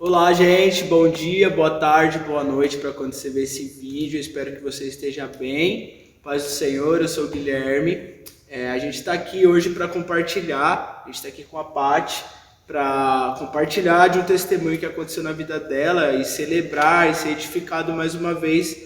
Olá, gente, bom dia, boa tarde, boa noite para quando você ver esse vídeo. Eu espero que você esteja bem. Paz do Senhor, eu sou o Guilherme. A gente está aqui hoje para compartilhar, a gente está aqui com a Paty para compartilhar de um testemunho que aconteceu na vida dela e celebrar e ser edificado mais uma vez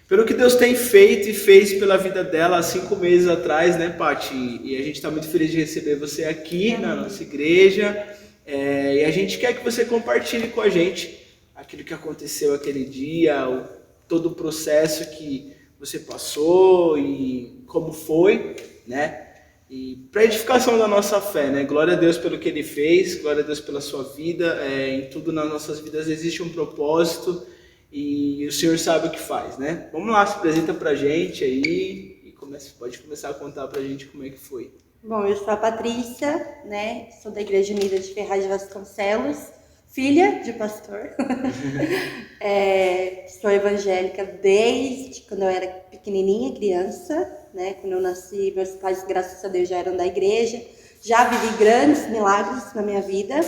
pelo que Deus tem feito e fez pela vida dela há 5 meses atrás, né, Paty? E a gente está muito feliz de receber você aqui na nossa igreja. E a gente quer que você compartilhe com a gente aquilo que aconteceu aquele dia, todo o processo que você passou e como foi, né? E para edificação da nossa fé, né? Glória a Deus pelo que Ele fez, glória a Deus pela sua vida. Em tudo nas nossas vidas existe um propósito e o Senhor sabe o que faz, né? Vamos lá, se apresenta pra gente aí e pode começar a contar pra gente como é que foi. Bom, eu sou a Patrícia, né? Sou da Igreja Unida de Ferraz de Vasconcelos, filha de pastor. Sou evangélica desde quando eu era pequenininha, criança, né? Quando eu nasci, meus pais, graças a Deus, já eram da igreja. Já vivi grandes milagres na minha vida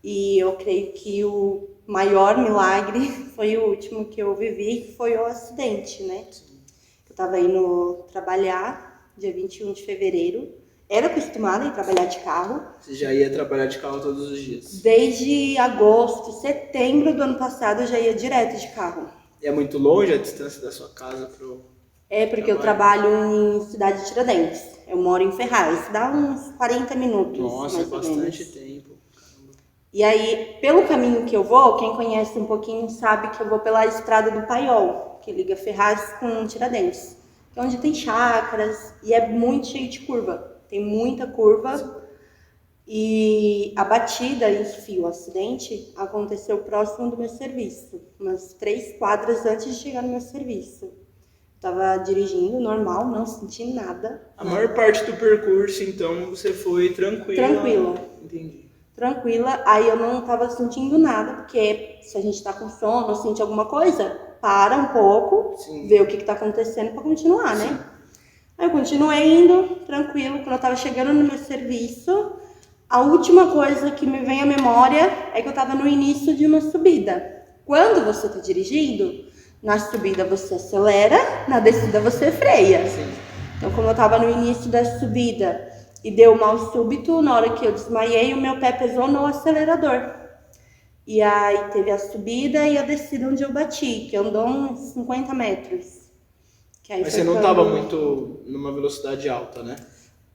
e eu creio que o maior milagre foi o último que eu vivi, que foi o acidente, né? Eu estava indo trabalhar dia 21 de fevereiro. Era acostumada a ir trabalhar de carro. Você já ia trabalhar de carro todos os dias? Desde agosto, setembro do ano passado, eu já ia direto de carro. É muito longe a distância da sua casa pro porque eu trabalho em Cidade de Tiradentes. Eu moro em Ferraz. Dá uns 40 minutos. Nossa, mais é bastante tempo. Caramba. E aí, pelo caminho que eu vou, quem conhece um pouquinho sabe que eu vou pela estrada do Paiol, que liga Ferraz com Tiradentes. Que é onde tem chácaras e é muito cheio de curva. Tem muita curva e a batida, enfim, o acidente aconteceu próximo do meu serviço, umas 3 quadras antes de chegar no meu serviço. Tava dirigindo normal, não senti nada. A maior parte do percurso, então, você foi tranquila? Tranquila. Entendi. Tranquila, aí eu não tava sentindo nada, porque se a gente tá com sono ou sente alguma coisa, para um pouco, Sim. Vê o que tá acontecendo para continuar, né? Sim. Aí eu continuei indo, tranquilo. Quando eu tava chegando no meu serviço, a última coisa que me vem à memória é que eu tava no início de uma subida. Quando você tá dirigindo, na subida você acelera, na descida você freia. Sim. Então, como eu tava no início da subida e deu mal súbito, na hora que eu desmaiei, o meu pé pesou no acelerador. E aí teve a subida e a descida onde eu bati, que andou uns 50 metros. Mas você não estava muito numa velocidade alta, né?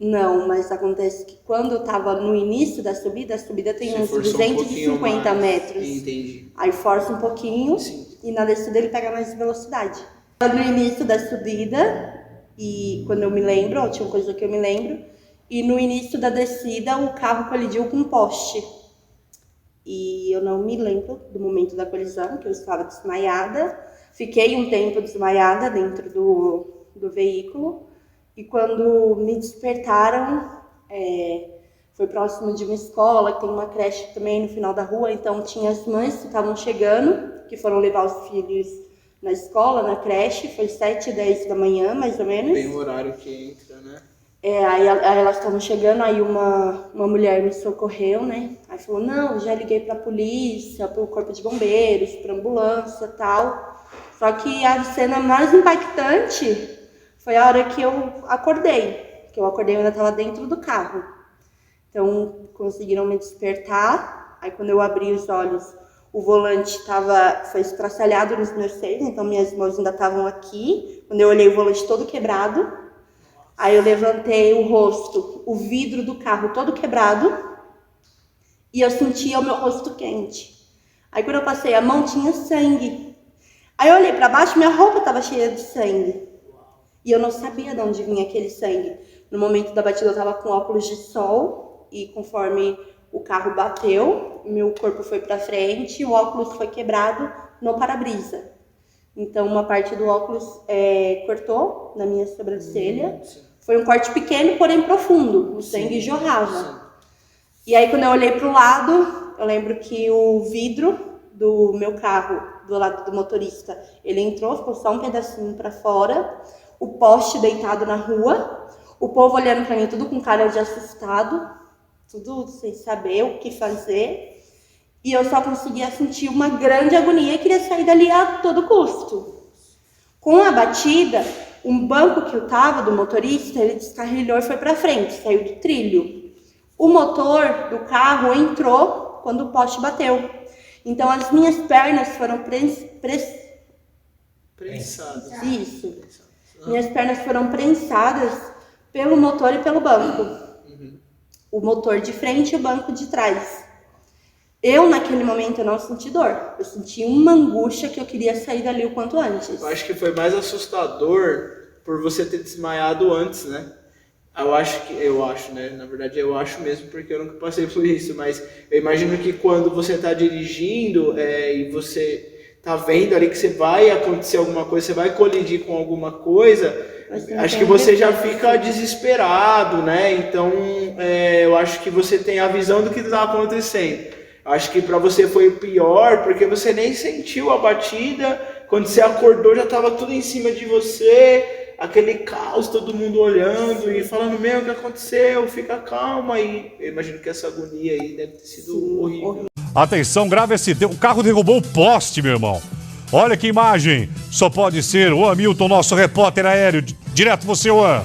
Não, mas acontece que quando eu estava no início da subida, a subida tem uns 250 metros. Entendi. Aí força um pouquinho. Sim. E na descida ele pega mais velocidade. No início da subida, e quando eu me lembro, a última coisa que eu me lembro, e no início da descida o carro colidiu com um poste. E eu não me lembro do momento da colisão, que eu estava desmaiada. Fiquei um tempo desmaiada dentro do veículo e quando me despertaram, foi próximo de uma escola, que tem uma creche também no final da rua, então tinha as mães que estavam chegando, que foram levar os filhos na escola, na creche, foi 7h10 da manhã, mais ou menos. Bem o horário que entra, né? Aí elas estavam chegando, aí uma mulher me socorreu, né? Aí falou, não, já liguei pra polícia, pro corpo de bombeiros, pra ambulância e tal. Só que a cena mais impactante foi a hora que eu acordei. Que eu acordei, eu ainda estava dentro do carro. Então, conseguiram me despertar. Aí, quando eu abri os olhos, o volante foi estraçalhado nos meus seios. Então, minhas mãos ainda estavam aqui. Quando eu olhei, o volante todo quebrado. Aí, eu levantei o rosto, o vidro do carro todo quebrado. E eu sentia o meu rosto quente. Aí, quando eu passei a mão, tinha sangue. Aí eu olhei pra baixo, minha roupa estava cheia de sangue. E eu não sabia de onde vinha aquele sangue. No momento da batida eu estava com óculos de sol e conforme o carro bateu, meu corpo foi pra frente e o óculos foi quebrado no para-brisa. Então uma parte do óculos cortou na minha sobrancelha. Foi um corte pequeno, porém profundo. O sangue jorrava. E aí quando eu olhei pro lado, eu lembro que o vidro do meu carro, do lado do motorista, ele entrou, ficou só um pedacinho para fora, o poste deitado na rua, o povo olhando para mim, tudo com cara de assustado, tudo sem saber o que fazer, E eu só conseguia sentir uma grande agonia e queria sair dali a todo custo. Com a batida, um banco que eu tava do motorista, ele descarrilhou e foi para frente, saiu do trilho. O motor do carro entrou quando o poste bateu. Então as minhas pernas foram Prensadas. Isso. Minhas pernas foram prensadas pelo motor e pelo banco. O motor de frente e o banco de trás. Eu, naquele momento, eu não senti dor. Eu senti uma angústia que eu queria sair dali o quanto antes. Eu acho que foi mais assustador por você ter desmaiado antes, né? Eu acho, né? Na verdade, eu acho mesmo, porque eu nunca passei por isso, mas eu imagino que quando você está dirigindo e você tá vendo ali que você vai acontecer alguma coisa, você vai colidir com alguma coisa, acho que você já fica desesperado, né? Então, eu acho que você tem a visão do que está acontecendo. Acho que para você foi pior, porque você nem sentiu a batida, quando você acordou já estava tudo em cima de você, aquele caos, todo mundo olhando e falando, meu, o que aconteceu? Fica calma. E eu imagino que essa agonia aí deve ter sido horrível. Atenção, grave acidente. O carro derrubou o poste, meu irmão. Olha que imagem. Só pode ser o Hamilton, nosso repórter aéreo. Direto você, Juan.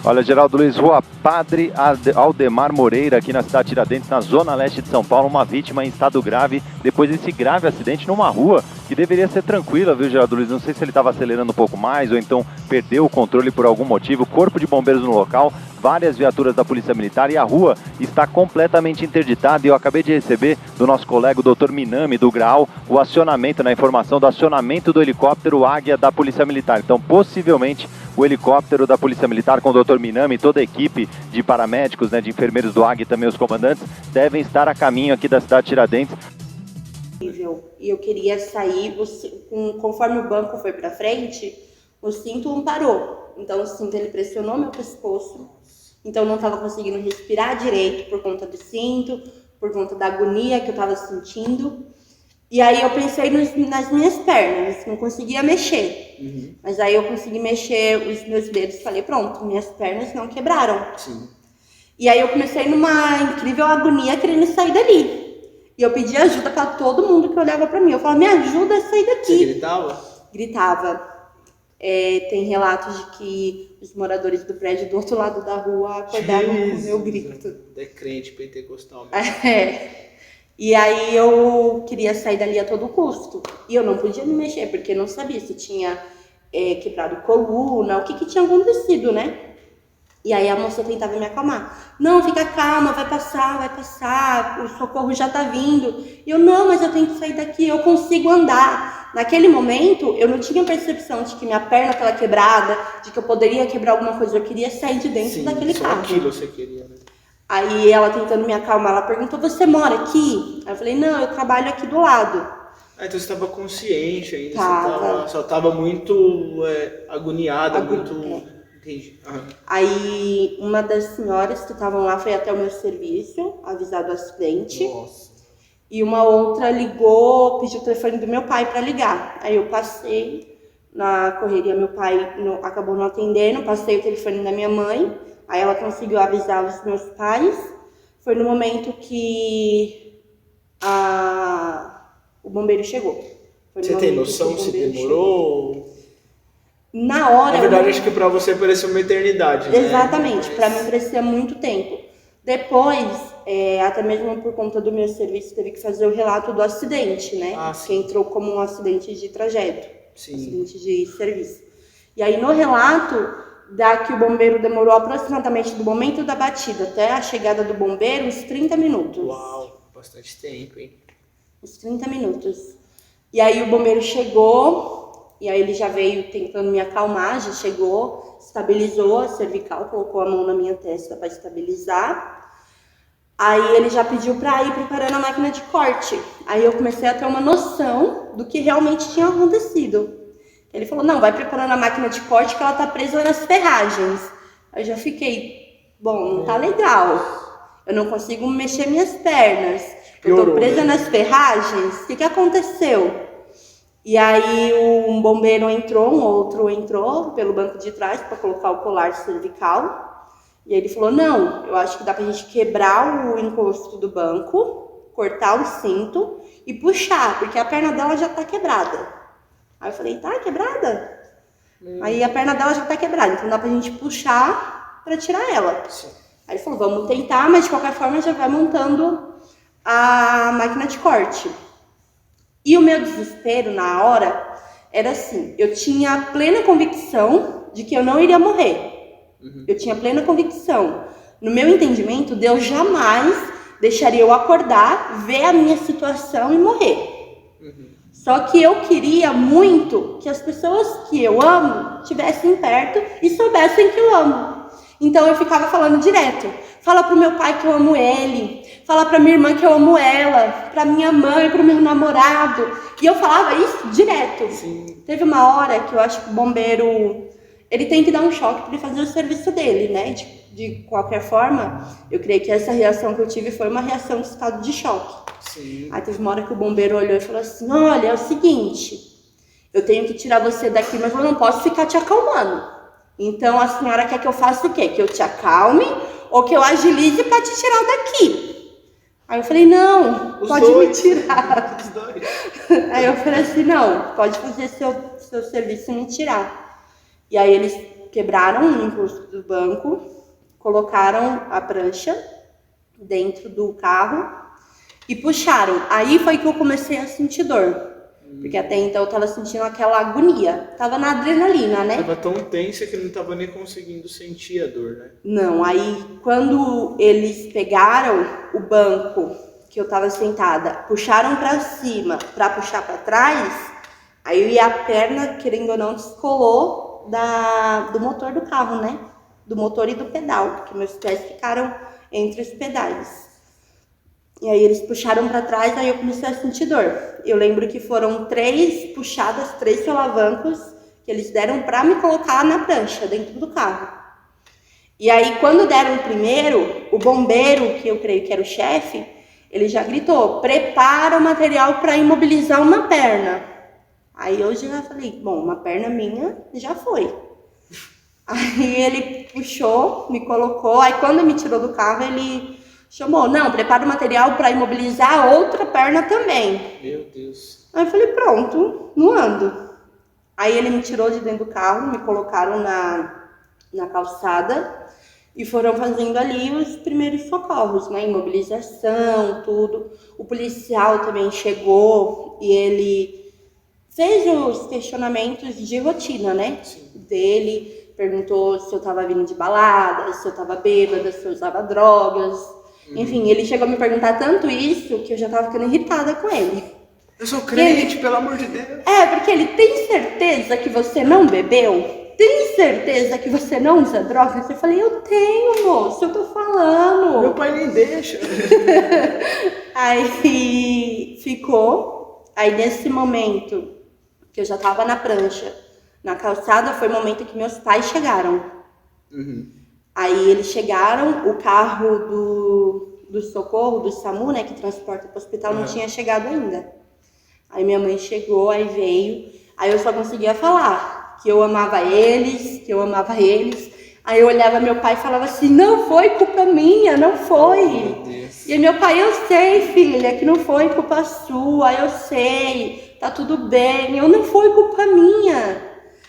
Olha, Geraldo Luiz, Rua Padre Aldemar Moreira, aqui na cidade de Tiradentes, na zona leste de São Paulo, uma vítima em estado grave, depois desse grave acidente numa rua que deveria ser tranquila, viu, Geraldo Luiz? Não sei se ele estava acelerando um pouco mais ou então perdeu o controle por algum motivo. Corpo de bombeiros no local, várias viaturas da Polícia Militar e a rua está completamente interditada. E eu acabei de receber do nosso colega, o Dr. Minami, do GRAAL, o acionamento, na informação do acionamento do helicóptero Águia da Polícia Militar. Então, possivelmente, o helicóptero da Polícia Militar com o Dr. Minami e toda a equipe de paramédicos, né, de enfermeiros do Águia e também os comandantes, devem estar a caminho aqui da cidade de Tiradentes. E eu queria sair, conforme o banco foi para frente, o cinto não parou. Então o cinto ele pressionou meu pescoço, então eu não estava conseguindo respirar direito por conta do cinto, por conta da agonia que eu estava sentindo. E aí eu pensei nas minhas pernas, não conseguia mexer. Mas aí eu consegui mexer os meus dedos, falei, pronto, minhas pernas não quebraram. Sim. E aí eu comecei numa incrível agonia querendo sair dali. E eu pedi ajuda para todo mundo que olhava para mim. Eu falava, me ajuda a sair daqui. Você gritava? Gritava. Tem relatos de que os moradores do prédio do outro lado da rua acordavam com o meu grito. É crente pentecostal mesmo. E aí eu queria sair dali a todo custo. E eu não podia me mexer, porque eu não sabia se tinha quebrado coluna, o que tinha acontecido, né? E aí a moça tentava me acalmar. Não, fica calma, vai passar, o socorro já tá vindo. E eu, não, mas eu tenho que sair daqui, eu consigo andar. Naquele momento, eu não tinha percepção de que minha perna estava quebrada, de que eu poderia quebrar alguma coisa. Eu queria sair de dentro daquele carro. Só aquilo você queria, né? Aí ela tentando me acalmar, ela perguntou, você mora aqui? Aí eu falei, não, eu trabalho aqui do lado. Então você estava consciente ainda, Tava. Você só estava muito agoniada, muito... Entendi. Aí uma das senhoras que estavam lá foi até o meu serviço, avisar do acidente. Nossa. E uma outra ligou, pediu o telefone do meu pai para ligar. Aí eu passei na correria, meu pai acabou não atendendo, passei o telefone da minha mãe. Aí ela conseguiu avisar os meus pais. Foi no momento que o bombeiro chegou. Você tem noção se demorou? Na hora... Na verdade, acho que pra você pareceu uma eternidade, né? Exatamente, pra mim parecia muito tempo. Depois, até mesmo por conta do meu serviço, teve que fazer o relato do acidente, né? Que entrou como um acidente de trajeto. Sim. Acidente de serviço. E aí, no relato... que o bombeiro demorou aproximadamente do momento da batida até a chegada do bombeiro, uns 30 minutos. Uau, bastante tempo, hein? Uns 30 minutos. E aí o bombeiro chegou, e aí ele já veio tentando me acalmar, já chegou, estabilizou a cervical, colocou a mão na minha testa para estabilizar. Aí ele já pediu para ir preparando a máquina de corte. Aí eu comecei a ter uma noção do que realmente tinha acontecido. Ele falou, não, vai preparando a máquina de corte que ela tá presa nas ferragens. Aí eu já fiquei, bom, não tá legal. Eu não consigo mexer minhas pernas. Eu tô presa nas ferragens. O que aconteceu? E aí um bombeiro entrou, um outro entrou pelo banco de trás para colocar o colar cervical. E aí ele falou, não, eu acho que dá pra gente quebrar o encosto do banco, cortar o cinto e puxar, porque a perna dela já tá quebrada. Aí eu falei, tá quebrada? Aí a perna dela já tá quebrada, então dá pra gente puxar pra tirar ela. Sim. Aí ele falou, vamos tentar, mas de qualquer forma já vai montando a máquina de corte. E o meu desespero na hora era assim, eu tinha plena convicção de que eu não iria morrer. Eu tinha plena convicção. No meu entendimento, Deus jamais deixaria eu acordar, ver a minha situação e morrer. Só que eu queria muito que as pessoas que eu amo estivessem perto e soubessem que eu amo. Então eu ficava falando direto. Fala pro meu pai que eu amo ele. Fala pra minha irmã que eu amo ela. Pra minha mãe, pro meu namorado. E eu falava isso direto. Sim. Teve uma hora que eu acho que o bombeiro, ele tem que dar um choque pra ele fazer o serviço dele, né? De qualquer forma, eu creio que essa reação que eu tive foi uma reação de estado de choque. Sim. Aí teve uma hora que o bombeiro olhou e falou assim, olha, é o seguinte, eu tenho que tirar você daqui, mas eu não posso ficar te acalmando. Então a senhora quer que eu faça o quê? Que eu te acalme ou que eu agilize para te tirar daqui? Aí eu falei, não, Os pode dois. me tirar. Os dois. Aí eu falei assim, não, pode fazer seu serviço e me tirar. E aí eles quebraram o encosto do banco, colocaram a prancha dentro do carro e puxaram. Aí foi que eu comecei a sentir dor. Porque até então eu tava sentindo aquela agonia. Tava na adrenalina, né? Tava tão tensa que não tava nem conseguindo sentir a dor, né? Não, aí quando eles pegaram o banco que eu tava sentada, puxaram pra cima pra puxar pra trás, aí a perna, querendo ou não, descolou do motor do carro, né? Do motor e do pedal, porque meus pés ficaram entre os pedais. E aí eles puxaram pra trás, aí eu comecei a sentir dor. Eu lembro que foram 3 puxadas, 3 solavancos que eles deram pra me colocar na prancha, dentro do carro. E aí quando deram o primeiro, o bombeiro, que eu creio que era o chefe, ele já gritou, prepara o material pra imobilizar uma perna. Aí eu já falei, bom, uma perna minha já foi. Aí ele puxou, me colocou, aí quando me tirou do carro, ele chamou, não, prepara o material para imobilizar a outra perna também. Meu Deus. Aí eu falei, pronto, não ando. Aí ele me tirou de dentro do carro, me colocaram na calçada e foram fazendo ali os primeiros socorros, né, imobilização, tudo. O policial também chegou e ele fez os questionamentos de rotina, né, dele. Perguntou se eu tava vindo de balada, se eu tava bêbada, se eu usava drogas. Enfim, ele chegou a me perguntar tanto isso que eu já tava ficando irritada com ele. Eu sou crente, pelo amor de Deus. Porque ele tem certeza que você não bebeu? Tem certeza que você não usa drogas? Eu falei, eu tenho, moço, eu tô falando. Meu pai nem deixa. Aí ficou. Aí nesse momento que eu já tava na prancha, na calçada, foi o momento que meus pais chegaram. Aí eles chegaram, o carro do socorro, do SAMU, né, que transporta para o hospital, não tinha chegado ainda. Aí minha mãe chegou, aí veio, aí eu só conseguia falar que eu amava eles, Aí eu olhava meu pai e falava assim, não foi culpa minha, não foi. Meu Deus. E aí meu pai, eu sei, filha, que não foi culpa sua, eu sei, tá tudo bem, não foi culpa minha.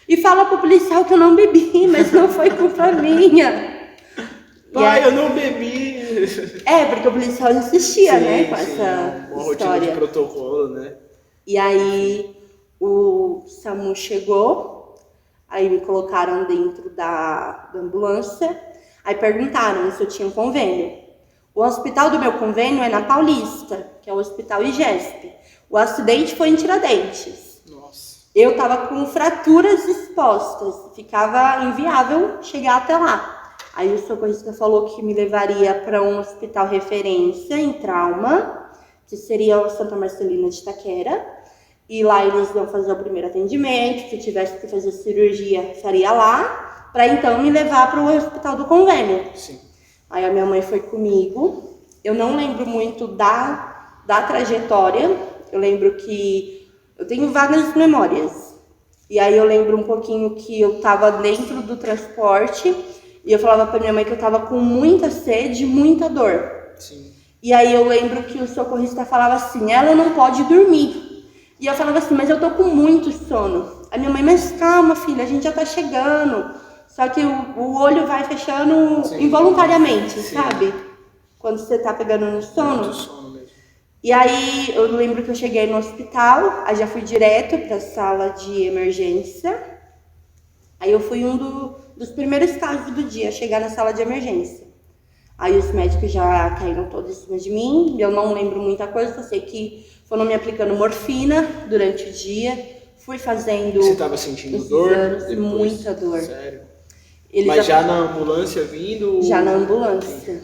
E fala pro policial que eu não bebi, mas não foi culpa minha. Pai, eu não bebi. Porque o policial insistia, né, com essa uma rotina história. de protocolo, né? E aí o SAMU chegou, aí me colocaram dentro da ambulância, aí perguntaram se eu tinha um convênio. O hospital do meu convênio é na Paulista, que é o Hospital IGESP. O acidente foi em Tiradentes. Nossa. Eu tava com fraturas expostas, ficava inviável chegar até lá. Aí o socorrista falou que me levaria para um hospital referência em trauma, que seria o Santa Marcelina de Itaquera. E lá eles iam fazer o primeiro atendimento, se eu tivesse que fazer cirurgia, faria lá, para então me levar para o hospital do convênio. Sim. Aí a minha mãe foi comigo. Eu não lembro muito da trajetória, eu lembro que eu tenho vagas memórias. E aí eu lembro um pouquinho que eu estava dentro do transporte e eu falava para minha mãe que eu estava com muita sede, muita dor. Sim. E aí eu lembro que o socorrista falava assim, ela não pode dormir. E eu falava assim, mas eu tô com muito sono. A minha mãe, mas calma, filha, a gente já tá chegando. Só que o olho vai fechando involuntariamente, sabe? Quando você tá pegando no sono. Muito sono mesmo. E aí eu lembro que eu cheguei no hospital, aí já fui direto pra sala de emergência. Aí eu fui dos primeiros casos do dia a chegar na sala de emergência. Aí os médicos já caíram todos em cima de mim, eu não lembro muita coisa, só sei que foram me aplicando morfina durante o dia, fui fazendo... Você estava sentindo dor? Depois? Muita dor. Sério? Eles Mas já na ambulância vindo? Já na ambulância.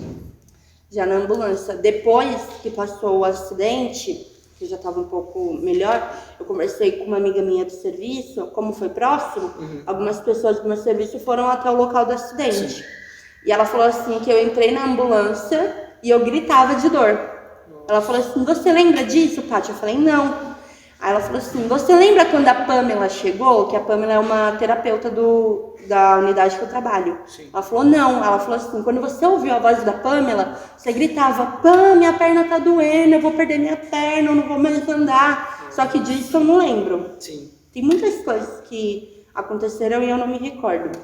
Já na ambulância. Depois que passou o acidente, que eu já estava um pouco melhor, eu conversei com uma amiga minha do serviço, como foi próximo, algumas pessoas do meu serviço foram até o local do acidente. Sim. E ela falou assim que eu entrei na ambulância e eu gritava de dor. Ela falou assim, você lembra disso, Paty? Eu falei, não. Aí ela falou assim, você lembra quando a Pamela chegou? Que a Pamela é uma terapeuta da unidade que eu trabalho. Sim. Ela falou, não. Ela falou assim, quando você ouviu a voz da Pamela, você gritava, Pam, minha perna tá doendo, eu vou perder minha perna, eu não vou mais andar. Só que disso eu não lembro. Sim. Tem muitas coisas que aconteceram e eu não me recordo.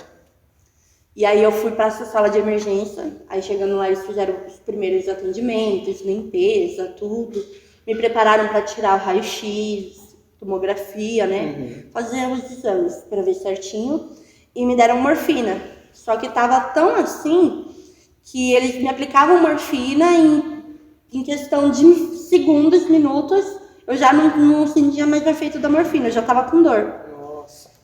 E aí eu fui para essa sala de emergência, aí chegando lá eles fizeram os primeiros atendimentos, limpeza, tudo. Me prepararam para tirar o raio-x, tomografia, né? Fazer os exames para ver certinho e me deram morfina. Só que tava tão assim que eles me aplicavam morfina em questão de segundos, minutos, eu já não sentia mais o efeito da morfina, eu já tava com dor.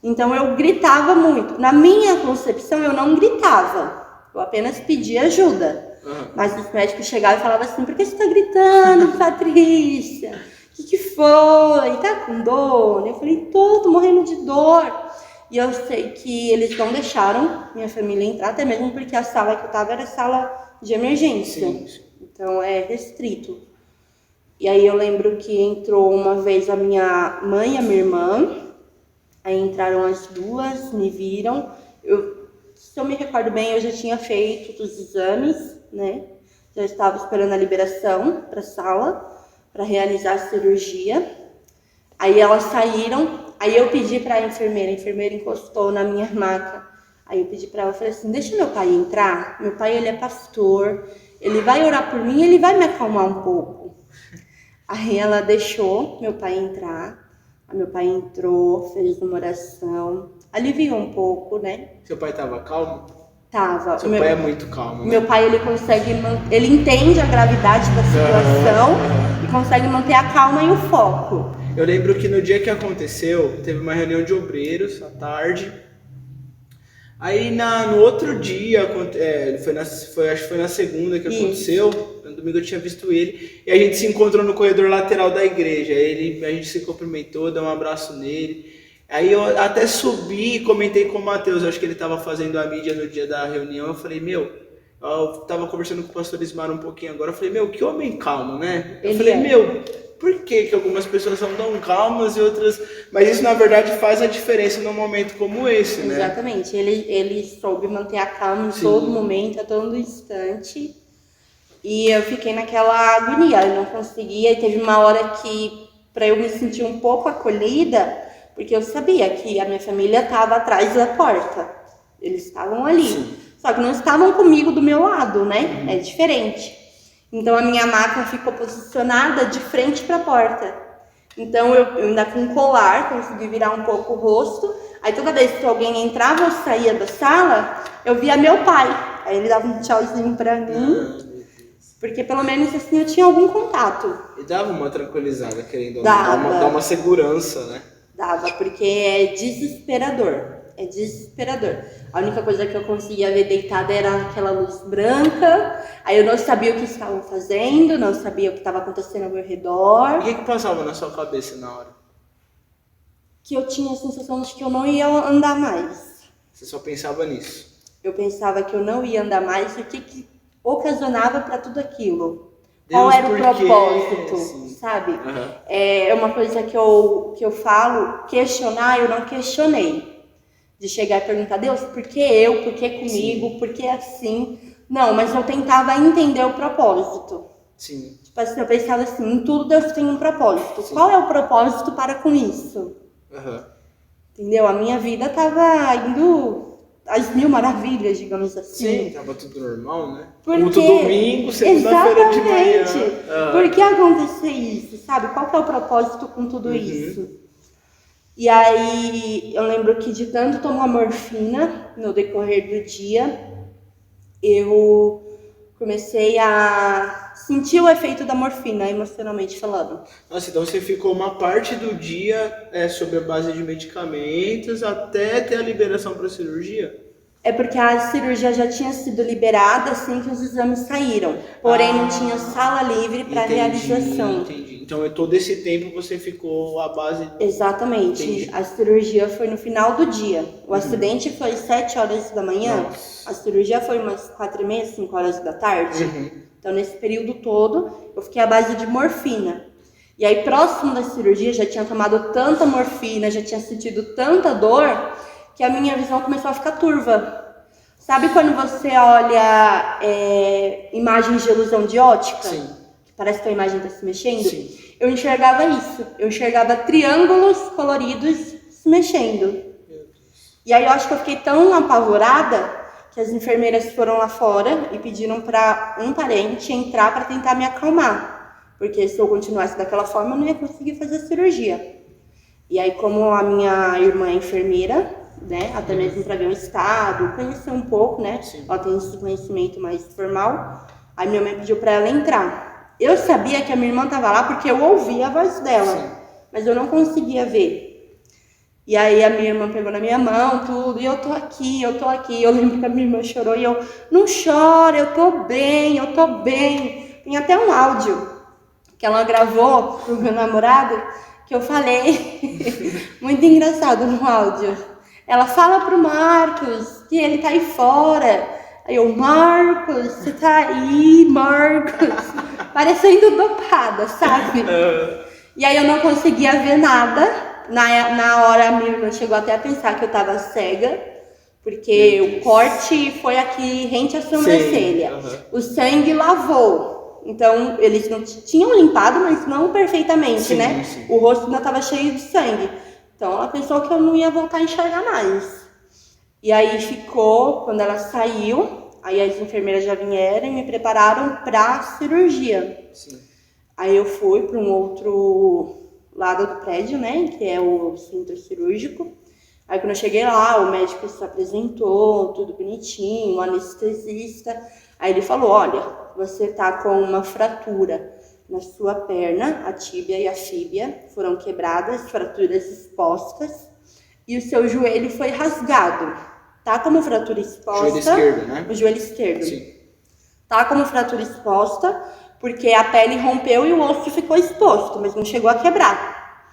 Então eu gritava muito. Na minha concepção eu não gritava, eu apenas pedia ajuda. Mas os médicos chegavam e falavam assim, por que você tá gritando, Patrícia? O que foi? Tá com dor? Eu falei, tô morrendo de dor. E eu sei que eles não deixaram minha família entrar, até mesmo porque a sala que eu tava era sala de emergência. Sim. Então é restrito. E aí eu lembro que entrou uma vez a minha mãe e a minha irmã. Aí entraram as duas, me viram. Se eu me recordo bem, eu já tinha feito os exames, né? Já estava esperando a liberação para a sala, para realizar a cirurgia. Aí elas saíram, aí eu pedi para a enfermeira encostou na minha maca. Aí eu pedi para ela, falei assim, deixa meu pai entrar. Meu pai, ele é pastor, ele vai orar por mim, ele vai me acalmar um pouco. Aí ela deixou meu pai entrar. Aí meu pai entrou, fez uma oração, aliviou um pouco, né? Seu pai tava calmo? Tava. Seu pai é muito calmo, né? Meu pai, ele entende a gravidade da situação e consegue manter a calma e o foco. Eu lembro que no dia que aconteceu, teve uma reunião de obreiros à tarde. Aí no outro dia, acho que foi na segunda que aconteceu, no domingo eu tinha visto ele, e a gente se encontrou no corredor lateral da igreja, a gente se cumprimentou, deu um abraço nele, aí eu até subi e comentei com o Matheus, acho que ele estava fazendo a mídia no dia da reunião, eu falei, eu estava conversando com o pastor Ismar um pouquinho agora, eu falei, que homem calmo, né? Eu falei, por que algumas pessoas são tão calmas e outras... Mas isso, na verdade, faz a diferença num momento como esse, né? Exatamente. Ele soube manter a calma em todo momento, a todo instante. E eu fiquei naquela agonia, eu não conseguia. E teve uma hora que, para eu me sentir um pouco acolhida, porque eu sabia que a minha família estava atrás da porta. Eles estavam ali. Sim. Só que não estavam comigo do meu lado, né? É diferente. Então a minha maca ficou posicionada de frente para a porta. Então eu ainda com colar consegui virar um pouco o rosto. Aí toda vez que alguém entrava ou saía da sala, eu via meu pai. Aí ele dava um tchauzinho para mim. Porque pelo menos assim eu tinha algum contato. E dava uma tranquilizada, querendo ou não, dar uma segurança, né? Dava, porque é desesperador. É desesperador. A única coisa que eu conseguia ver deitada era aquela luz branca. Aí eu não sabia o que estavam fazendo, não sabia o que estava acontecendo ao meu redor. E o que passava na sua cabeça na hora? Que eu tinha a sensação de que eu não ia andar mais. Você só pensava nisso? Eu pensava que eu não ia andar mais e o que ocasionava para tudo aquilo. Qual era o propósito, sabe? É uma coisa que eu falo, questionar, eu não questionei. De chegar e perguntar, Deus, por que eu? Por que comigo? Por que assim? Não, mas eu tentava entender o propósito. Sim. Tipo assim, eu pensava assim, em tudo Deus tem um propósito. Sim. Qual é o propósito para com isso? Entendeu? A minha vida tava indo às mil maravilhas, digamos assim. Sim, tava tudo normal, né? Porque... Culto domingo, segunda-feira de manhã. Por que acontecer isso, sabe? Qual que é o propósito com tudo isso? E aí, eu lembro que de tanto tomar morfina no decorrer do dia, eu comecei a sentir o efeito da morfina, emocionalmente falando. Nossa, então você ficou uma parte do dia sob a base de medicamentos até ter a liberação para cirurgia? É porque a cirurgia já tinha sido liberada assim que os exames saíram. Porém, não tinha sala livre para realização. Entendi. Então, todo esse tempo você ficou à base... Exatamente. Entendi. A cirurgia foi no final do dia. O acidente foi 7 horas da manhã. Nossa. A cirurgia foi umas 4h30, 5 horas da tarde. Então, nesse período todo, eu fiquei à base de morfina. E aí, próximo da cirurgia, já tinha tomado tanta morfina, já tinha sentido tanta dor, que a minha visão começou a ficar turva. Sabe quando você olha imagens de ilusão de ótica? Sim. Que parece que a imagem está se mexendo? Sim. Eu enxergava isso. Eu enxergava triângulos coloridos se mexendo. E aí eu acho que eu fiquei tão apavorada que as enfermeiras foram lá fora e pediram para um parente entrar para tentar me acalmar. Porque se eu continuasse daquela forma, eu não ia conseguir fazer a cirurgia. E aí, como a minha irmã é enfermeira, né, até mesmo para ver o estado, conhecer um pouco, né, ela tem esse conhecimento mais formal, aí minha mãe pediu para ela entrar. Eu sabia que a minha irmã estava lá porque eu ouvia a voz dela, mas eu não conseguia ver. E aí a minha irmã pegou na minha mão, tudo, e eu tô aqui. Eu lembro que a minha irmã chorou e eu, não chora, eu tô bem. Tem até um áudio que ela gravou pro meu namorado, que eu falei, muito engraçado no áudio. Ela fala pro Marcos que ele tá aí fora. Aí eu, Marcos, você tá aí, Marcos. Parecendo dopada, sabe? E aí eu não conseguia ver nada. Na hora a minha irmã chegou até a pensar que eu tava cega. Porque o corte foi aqui rente à sobrancelha. O sangue lavou. Então eles não tinham limpado, mas não perfeitamente, né? Sim. O rosto ainda tava cheio de sangue. Então ela pensou que eu não ia voltar a enxergar mais. E aí ficou, quando ela saiu, aí as enfermeiras já vieram e me prepararam para cirurgia. Sim. Aí eu fui para um outro lado do prédio, né, que é o centro cirúrgico. Aí quando eu cheguei lá, o médico se apresentou, tudo bonitinho, o anestesista. Aí ele falou, olha, você tá com uma fratura na sua perna, a tíbia e a fíbia foram quebradas, fraturas expostas, e o seu joelho foi rasgado. Tá como fratura exposta. Joelho esquerdo, né? O joelho esquerdo. Sim. Tá como fratura exposta, porque a pele rompeu e o osso ficou exposto, mas não chegou a quebrar.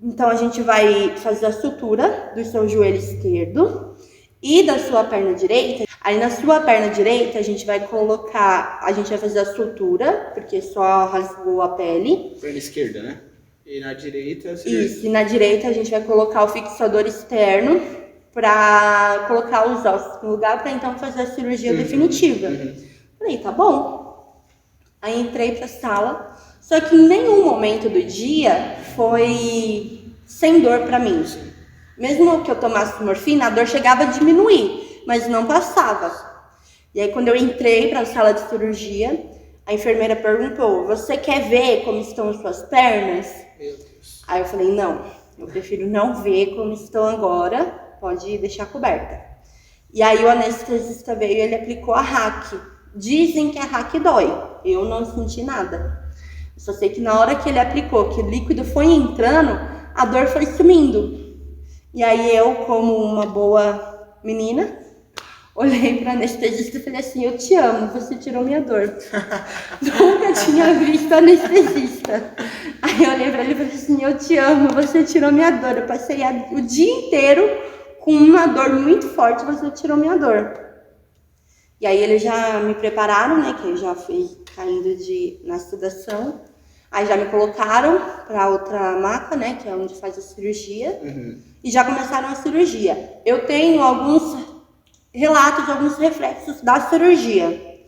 Então a gente vai fazer a sutura do seu joelho esquerdo e da sua perna direita. Aí na sua perna direita a gente vai fazer a sutura, porque só rasgou a pele. Perna esquerda, né? E na direita... Isso, e na direita a gente vai colocar o fixador externo para colocar os ossos no lugar para então fazer a cirurgia definitiva. Falei, tá bom. Aí entrei pra sala, só que em nenhum momento do dia foi sem dor pra mim. Mesmo que eu tomasse morfina, a dor chegava a diminuir, mas não passava. E aí quando eu entrei pra sala de cirurgia, a enfermeira perguntou, você quer ver como estão as suas pernas? Meu Deus. Aí eu falei, não, eu prefiro não ver como estão agora, pode deixar coberta. E aí o anestesista veio e ele aplicou a RAC. Dizem que a RAC dói, eu não senti nada. Eu só sei que na hora que ele aplicou, que o líquido foi entrando, a dor foi sumindo. E aí eu, como uma boa menina, olhei para anestesista e falei assim, eu te amo, você tirou minha dor. Nunca tinha visto anestesista. Aí eu olhei para ele e falei assim, eu te amo, você tirou minha dor. Eu passei o dia inteiro com uma dor muito forte, você tirou minha dor. E aí eles já me prepararam, né, que eu já fui caindo na sedação. Aí já me colocaram para outra maca, né, que é onde faz a cirurgia. E já começaram a cirurgia. Eu tenho alguns relatos, alguns reflexos da cirurgia.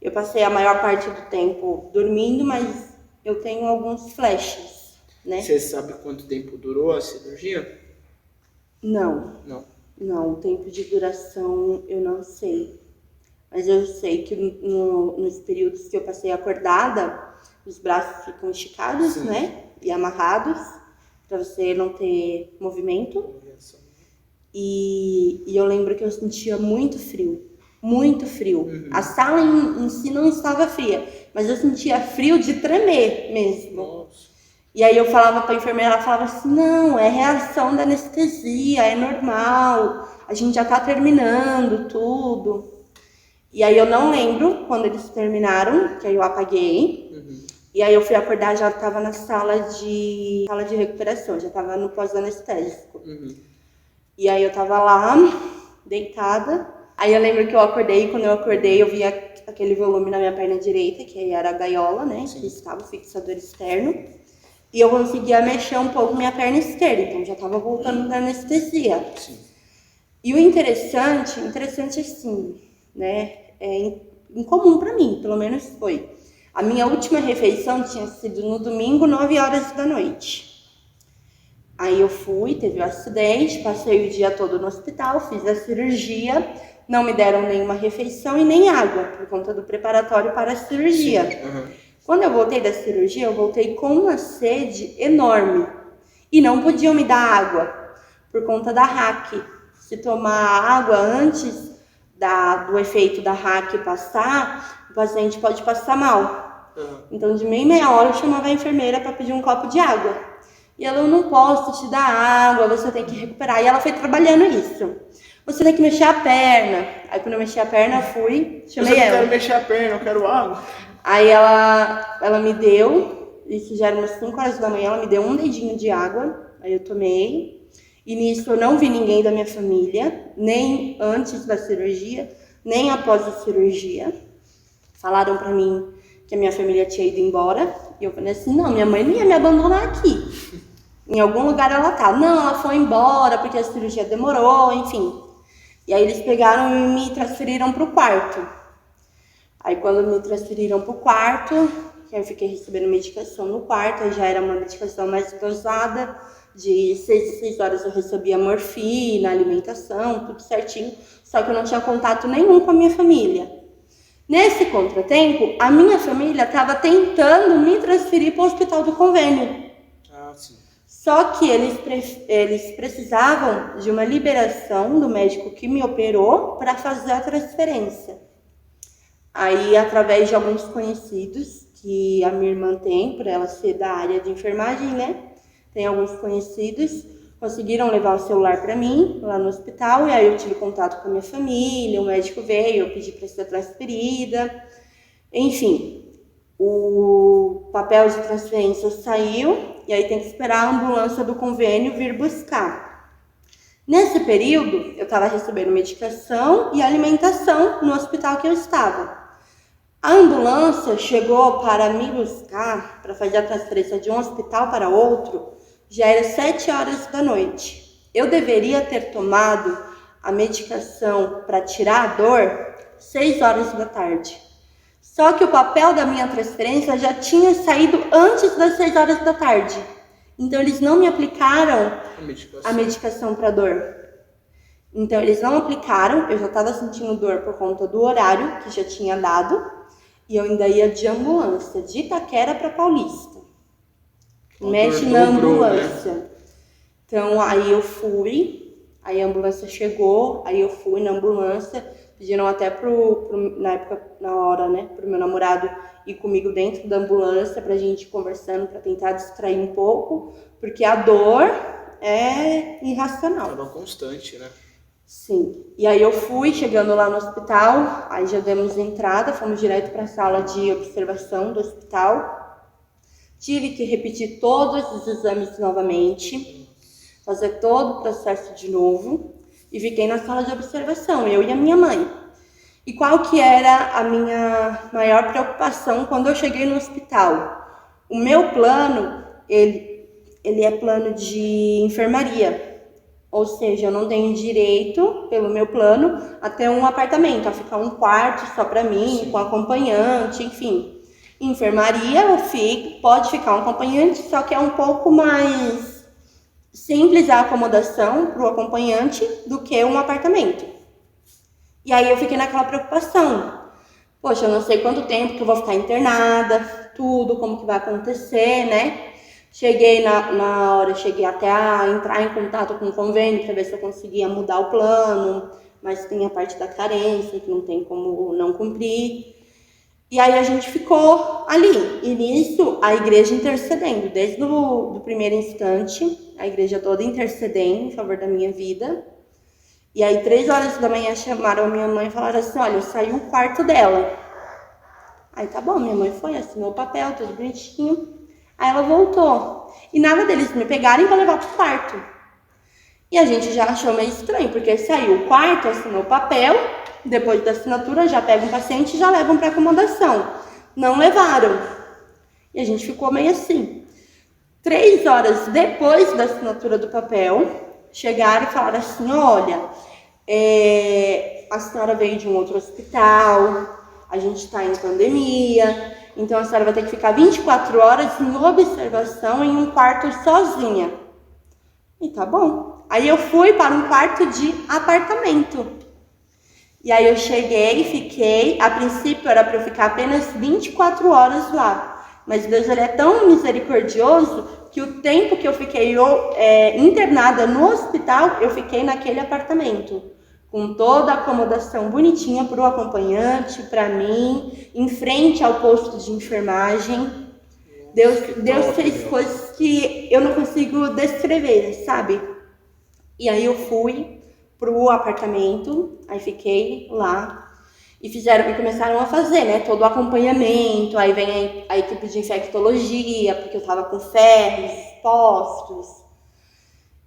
Eu passei a maior parte do tempo dormindo, mas eu tenho alguns flashes, né? Você sabe quanto tempo durou a cirurgia? Não. Não, o tempo de duração eu não sei. Mas eu sei que nos períodos que eu passei acordada, os braços ficam esticados, Sim. né? E amarrados, para você não ter movimento. E eu lembro que eu sentia muito frio. Muito frio. Uhum. A sala em si não estava fria, mas eu sentia frio de tremer mesmo. Nossa. E aí eu falava pra enfermeira, ela falava assim, não, é reação da anestesia, é normal, a gente já tá terminando tudo. E aí eu não lembro quando eles terminaram, que aí eu apaguei. Uhum. E aí eu fui acordar, já tava na sala de recuperação, já tava no pós-anestésico. Uhum. E aí eu tava lá, deitada. Aí eu lembro que eu acordei, quando eu acordei eu vi aquele volume na minha perna direita, que aí era a gaiola, né, Sim. que estava o fixador externo. E eu conseguia mexer um pouco minha perna esquerda, então já tava voltando da anestesia. Sim. E o interessante assim, né, é incomum pra mim, pelo menos foi. A minha última refeição tinha sido no domingo, 9 horas da noite. Aí eu fui, teve um acidente, passei o dia todo no hospital, fiz a cirurgia, não me deram nenhuma refeição e nem água, por conta do preparatório para a cirurgia. Uhum. Quando eu voltei da cirurgia, eu voltei com uma sede enorme e não podiam me dar água, por conta da RAC. Se tomar água antes do efeito da RAC passar, o paciente pode passar mal. Uhum. Então, de meia em meia hora, eu chamava a enfermeira para pedir um copo de água. E ela, eu não posso te dar água, você tem que recuperar. E ela foi trabalhando isso. Você tem que mexer a perna. Aí, quando eu mexi a perna, eu fui, chamei Eu ela. quero mexer a perna, eu quero água. Aí ela me deu, isso já era umas 5 horas da manhã, ela me deu um dedinho de água, aí eu tomei. E nisso eu não vi ninguém da minha família, nem antes da cirurgia, nem após a cirurgia. Falaram pra mim que a minha família tinha ido embora. E eu falei assim, não, minha mãe não ia me abandonar aqui. Em algum lugar ela tá. Não, ela foi embora porque a cirurgia demorou, enfim. E aí eles pegaram e me transferiram pro quarto. Aí quando me transferiram pro quarto, eu fiquei recebendo medicação no quarto, aí já era uma medicação mais dosada, de 6 em 6 horas eu recebia morfina, alimentação, tudo certinho, só que eu não tinha contato nenhum com a minha família. Nesse contratempo, a minha família estava tentando me transferir para o hospital do convênio. Ah, sim. Só que eles precisavam de uma liberação do médico que me operou para fazer a transferência. Aí, através de alguns conhecidos que a minha irmã tem, por ela ser da área de enfermagem, né? Tem alguns conhecidos, conseguiram levar o celular para mim, lá no hospital, e aí eu tive contato com a minha família, o médico veio, eu pedi para ser transferida. Enfim, o papel de transferência saiu, e aí tem que esperar a ambulância do convênio vir buscar. Nesse período, eu estava recebendo medicação e alimentação no hospital que eu estava. A ambulância chegou para me buscar, para fazer a transferência de um hospital para outro, já era 7 horas da noite. Eu deveria ter tomado a medicação para tirar a dor 6 horas da tarde. Só que o papel da minha transferência já tinha saído antes das 6 horas da tarde. Então eles não me aplicaram a medicação para dor. Então eles não aplicaram, eu já estava sentindo dor por conta do horário que já tinha dado. E eu ainda ia de ambulância, de Itaquera para Paulista. Mexe na ambulância. Né? Então, aí eu fui, aí a ambulância chegou, aí eu fui na ambulância, pediram até na época, na hora, né, pro meu namorado ir comigo dentro da ambulância pra gente ir conversando, pra tentar distrair um pouco, porque a dor é irracional. Tava constante, né? Sim, e aí eu fui, chegando lá no hospital, aí já demos entrada, fomos direto para a sala de observação do hospital. Tive que repetir todos os exames novamente, fazer todo o processo de novo e fiquei na sala de observação, eu e a minha mãe. E qual que era a minha maior preocupação quando eu cheguei no hospital? O meu plano, ele é plano de enfermaria. Ou seja, eu não tenho direito, pelo meu plano, a ter um apartamento, a ficar um quarto só para mim, com acompanhante, enfim. Enfermaria, pode ficar um acompanhante, só que é um pouco mais simples a acomodação para o acompanhante do que um apartamento. E aí eu fiquei naquela preocupação. Poxa, eu não sei quanto tempo que eu vou ficar internada, tudo, como que vai acontecer, né? Cheguei cheguei até a entrar em contato com o convênio para ver se eu conseguia mudar o plano, mas tem a parte da carência, que não tem como não cumprir. E aí a gente ficou ali, e nisso a igreja intercedendo, desde o primeiro instante, a igreja toda intercedendo em favor da minha vida. E aí 3 horas da manhã chamaram a minha mãe e falaram assim, olha, saiu o quarto dela. Aí tá bom, minha mãe foi, assinou o papel, tudo bonitinho. Aí ela voltou. E nada deles me pegarem para levar pro quarto. E a gente já achou meio estranho, porque saiu o quarto, assinou o papel, depois da assinatura já pegam o paciente e já levam para acomodação. Não levaram. E a gente ficou meio assim. 3 horas depois da assinatura do papel, chegaram e falaram assim, olha, a senhora veio de um outro hospital, a gente está em pandemia, então a senhora vai ter que ficar 24 horas em observação em um quarto sozinha. E tá bom. Aí eu fui para um quarto de apartamento. E aí eu cheguei e fiquei, a princípio era para eu ficar apenas 24 horas lá. Mas Deus, ele é tão misericordioso que o tempo que eu fiquei internada no hospital, eu fiquei naquele apartamento. Com toda a acomodação bonitinha para o acompanhante, para mim, em frente ao posto de enfermagem. Deus fez coisas que eu não consigo descrever, sabe? E aí eu fui pro apartamento, aí fiquei lá e começaram a fazer, né, todo o acompanhamento. Aí vem a equipe de infectologia, porque eu tava com ferros, postos.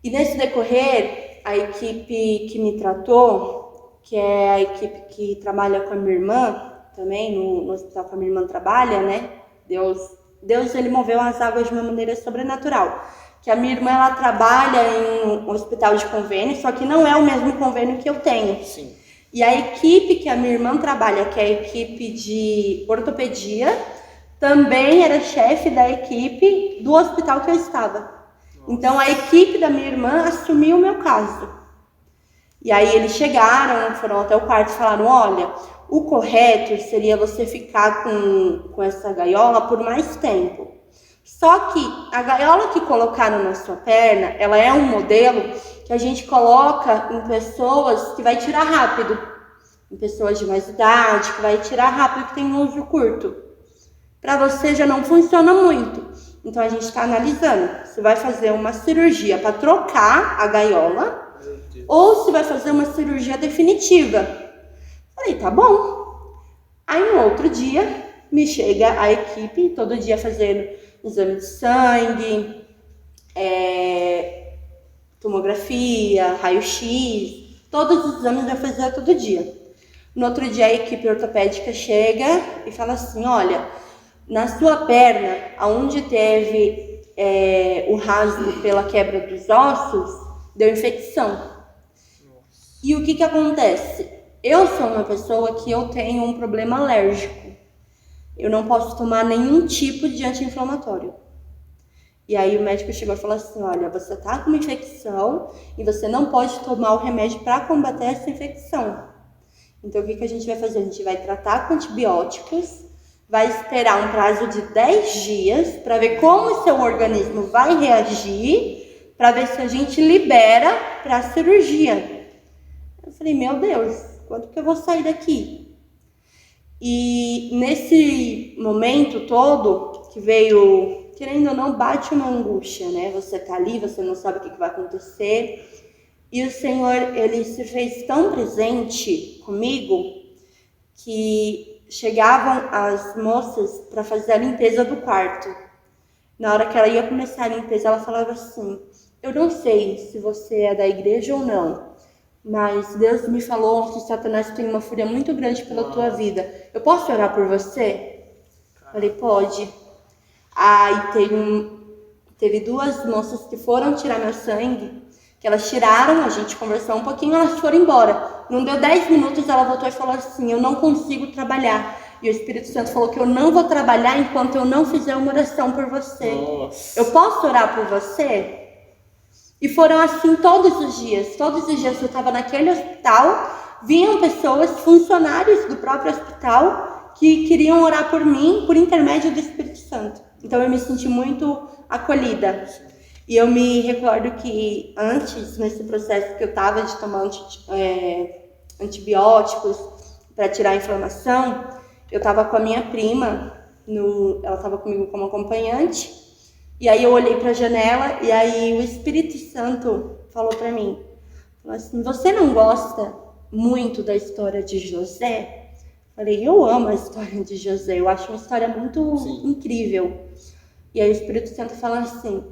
E nesse decorrer, a equipe que me tratou, que é a equipe que trabalha com a minha irmã, também no hospital que a minha irmã trabalha, né? Deus ele moveu as águas de uma maneira sobrenatural. Que a minha irmã, ela trabalha em um hospital de convênio, só que não é o mesmo convênio que eu tenho. Sim. E a equipe que a minha irmã trabalha, que é a equipe de ortopedia, também era chefe da equipe do hospital que eu estava. Então, a equipe da minha irmã assumiu o meu caso. E aí eles chegaram, foram até o quarto e falaram, olha, o correto seria você ficar com essa gaiola por mais tempo. Só que a gaiola que colocaram na sua perna, ela é um modelo que a gente coloca em pessoas que vai tirar rápido. Em pessoas de mais idade, que vai tirar rápido, que tem um uso curto. Para você já não funciona muito. Então, a gente está analisando se vai fazer uma cirurgia para trocar a gaiola ou se vai fazer uma cirurgia definitiva. Falei, tá bom. Aí, no outro dia, me chega a equipe, todo dia fazendo exame de sangue, tomografia, raio-x, todos os exames eu fazia todo dia. No outro dia, a equipe ortopédica chega e fala assim, olha, na sua perna, onde teve o rasgo pela quebra dos ossos, deu infecção. E o que acontece? Eu sou uma pessoa que eu tenho um problema alérgico. Eu não posso tomar nenhum tipo de anti-inflamatório. E aí o médico chegou e falou assim, olha, você tá com uma infecção e você não pode tomar o remédio para combater essa infecção. Então o que a gente vai fazer? A gente vai tratar com antibióticos, vai esperar um prazo de 10 dias para ver como o seu organismo vai reagir, para ver se a gente libera para a cirurgia. Eu falei, meu Deus, quando que eu vou sair daqui? E nesse momento todo que veio, querendo ou não, bate uma angústia, né? Você tá ali, você não sabe o que vai acontecer. E o Senhor, ele se fez tão presente comigo que chegavam as moças para fazer a limpeza do quarto. Na hora que ela ia começar a limpeza, ela falava assim, eu não sei se você é da igreja ou não, mas Deus me falou que Satanás tem uma fúria muito grande pela tua vida. Eu posso orar por você? Falei, pode. Aí teve 2 moças que foram tirar meu sangue, Que elas tiraram, a gente conversou um pouquinho, elas foram embora. Não deu 10 minutos, ela voltou e falou assim, eu não consigo trabalhar. E o Espírito Santo falou que eu não vou trabalhar enquanto eu não fizer uma oração por você. Nossa. Eu posso orar por você? E foram assim todos os dias. Todos os dias eu estava naquele hospital, vinham pessoas, funcionários do próprio hospital, que queriam orar por mim por intermédio do Espírito Santo. Então eu me senti muito acolhida. E eu me recordo que antes, nesse processo que eu estava de tomar antibióticos para tirar a inflamação, eu estava com a minha prima, ela estava comigo como acompanhante, e aí eu olhei para a janela e aí o Espírito Santo falou para mim, falou assim, você não gosta muito da história de José? Falei, eu amo a história de José, eu acho uma história muito incrível. E aí o Espírito Santo fala assim,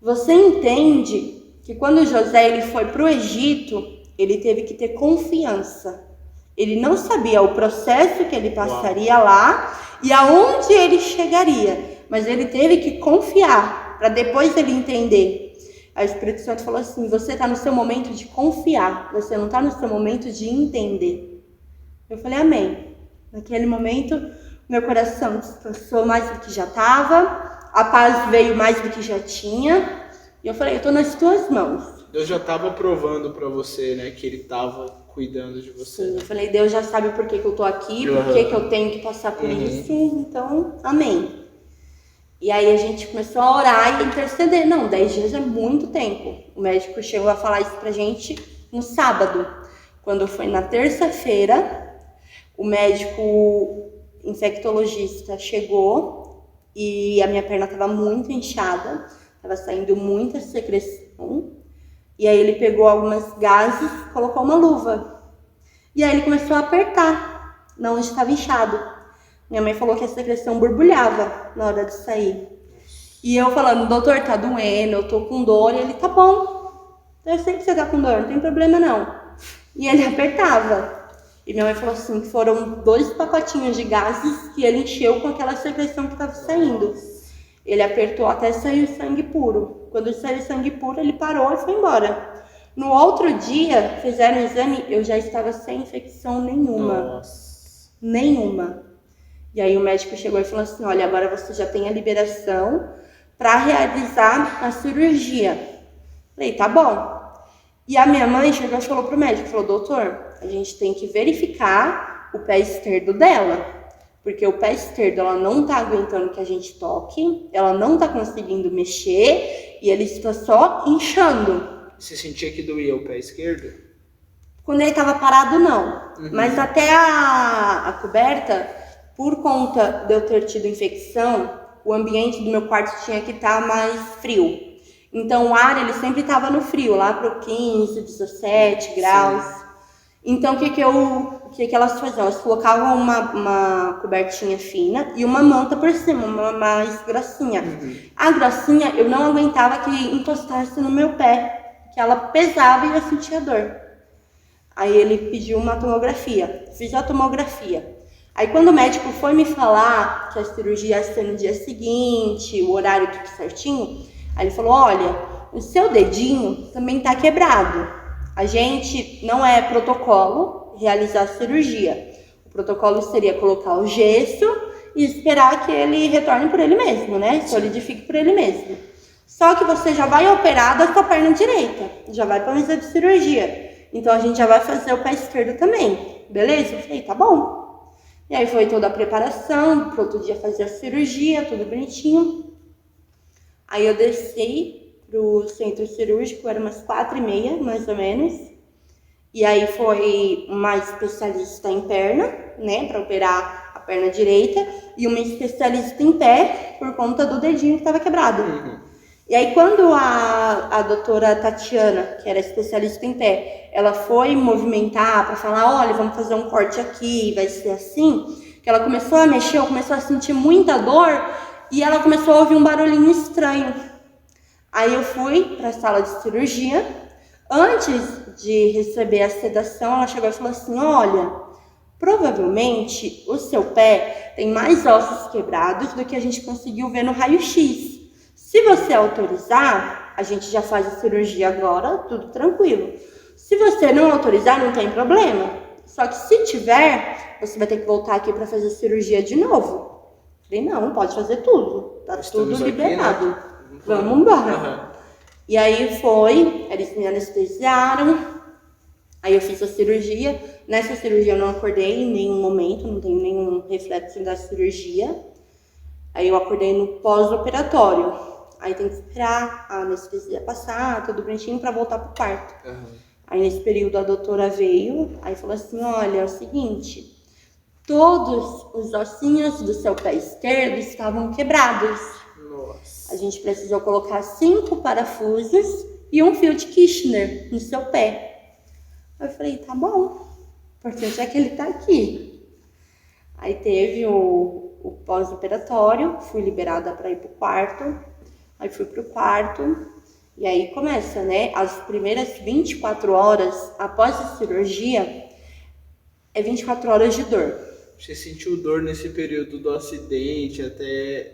você entende que quando José ele foi para o Egito, ele teve que ter confiança. Ele não sabia o processo que ele passaria lá e aonde ele chegaria, mas ele teve que confiar para depois ele entender. Aí o Espírito Santo falou assim, você está no seu momento de confiar, você não está no seu momento de entender. Eu falei, amém. Naquele momento, meu coração descansou mais do que já estava, a paz veio mais do que já tinha, e eu falei, eu estou nas tuas mãos. Deus já estava provando para você, né, que ele estava cuidando de você. Sim, eu falei, Deus já sabe por que eu tô aqui, por que eu tenho que passar por isso, então, amém. E aí a gente começou a orar e interceder. Não, 10 dias é muito tempo. O médico chegou a falar isso pra gente no sábado. Quando foi na terça-feira, o médico infectologista chegou e a minha perna estava muito inchada, estava saindo muita secreção. E aí ele pegou algumas gases, colocou uma luva. E aí ele começou a apertar, na onde estava inchado. Minha mãe falou que a secreção borbulhava na hora de sair. E eu falando, doutor, tá doendo, eu tô com dor. E ele, tá bom, eu sei que você tá com dor, não tem problema não. E ele apertava. E minha mãe falou assim, que foram 2 pacotinhos de gases que ele encheu com aquela secreção que estava saindo. Ele apertou até sair o sangue puro. Quando saiu o sangue puro, ele parou e foi embora. No outro dia, fizeram o exame, eu já estava sem infecção nenhuma. Nossa. Nenhuma. E aí o médico chegou e falou assim, olha, agora você já tem a liberação para realizar a cirurgia. Falei, tá bom. E a minha mãe chegou e falou pro médico, falou, doutor, a gente tem que verificar o pé esquerdo dela. Porque o pé esquerdo, ela não tá aguentando que a gente toque, ela não tá conseguindo mexer e ele está só inchando. Você sentia que doía o pé esquerdo? Quando ele tava parado, não. Mas até a coberta, por conta de eu ter tido infecção, o ambiente do meu quarto tinha que estar mais frio. Então o ar, ele sempre tava no frio, lá pro 15, 17 graus. Sim. Então o que elas faziam? Elas colocavam uma cobertinha fina e uma manta por cima, uma mais grossinha. A grossinha eu não aguentava que encostasse no meu pé, que ela pesava e eu sentia dor. Aí ele pediu uma tomografia, fiz a tomografia. Aí quando o médico foi me falar que a cirurgia ia ser no dia seguinte, o horário tudo certinho, aí ele falou, olha, o seu dedinho também tá quebrado. A gente não é protocolo realizar a cirurgia. O protocolo seria colocar o gesso e esperar que ele retorne por ele mesmo, né? Solidifique por ele mesmo. Só que você já vai operar da sua perna direita, já vai para a mesa de cirurgia. Então a gente já vai fazer o pé esquerdo também, beleza? Eu falei, tá bom. E aí foi toda a preparação, pro outro dia fazer a cirurgia, tudo bonitinho. Aí eu desci pro centro cirúrgico, era umas 4h30, mais ou menos. E aí foi uma especialista em perna, né, para operar a perna direita, e uma especialista em pé, por conta do dedinho que estava quebrado. E aí quando a doutora Tatiana, que era especialista em pé, ela foi movimentar para falar, olha, vamos fazer um corte aqui, vai ser assim, que ela começou a mexer, começou a sentir muita dor, e ela começou a ouvir um barulhinho estranho. Aí eu fui para a sala de cirurgia. Antes de receber a sedação, ela chegou e falou assim, olha, provavelmente o seu pé tem mais ossos quebrados do que a gente conseguiu ver no raio-x. Se você autorizar, a gente já faz a cirurgia agora, tudo tranquilo. Se você não autorizar, não tem problema. Só que se tiver, você vai ter que voltar aqui para fazer a cirurgia de novo. Falei, não, pode fazer tudo. Tá tudo liberado. Aqui, né? Vamos embora. Uhum. E aí foi, eles me anestesiaram. Aí eu fiz a cirurgia. Nessa cirurgia eu não acordei em nenhum momento, não tenho nenhum reflexo da cirurgia. Aí eu acordei no pós-operatório. Aí tem que esperar a anestesia passar, tudo bonitinho, para voltar pro quarto. Uhum. Aí nesse período a doutora veio, aí falou assim, olha, é o seguinte, todos os ossinhos do seu pé esquerdo estavam quebrados. Nossa. A gente precisou colocar 5 parafusos e um fio de Kirchner no seu pé. Aí eu falei, tá bom, o importante é que ele tá aqui. Aí teve o pós-operatório, fui liberada para ir pro quarto, aí fui pro quarto. E aí começa, né? As primeiras 24 horas após a cirurgia é 24 horas de dor. Você sentiu dor nesse período do acidente até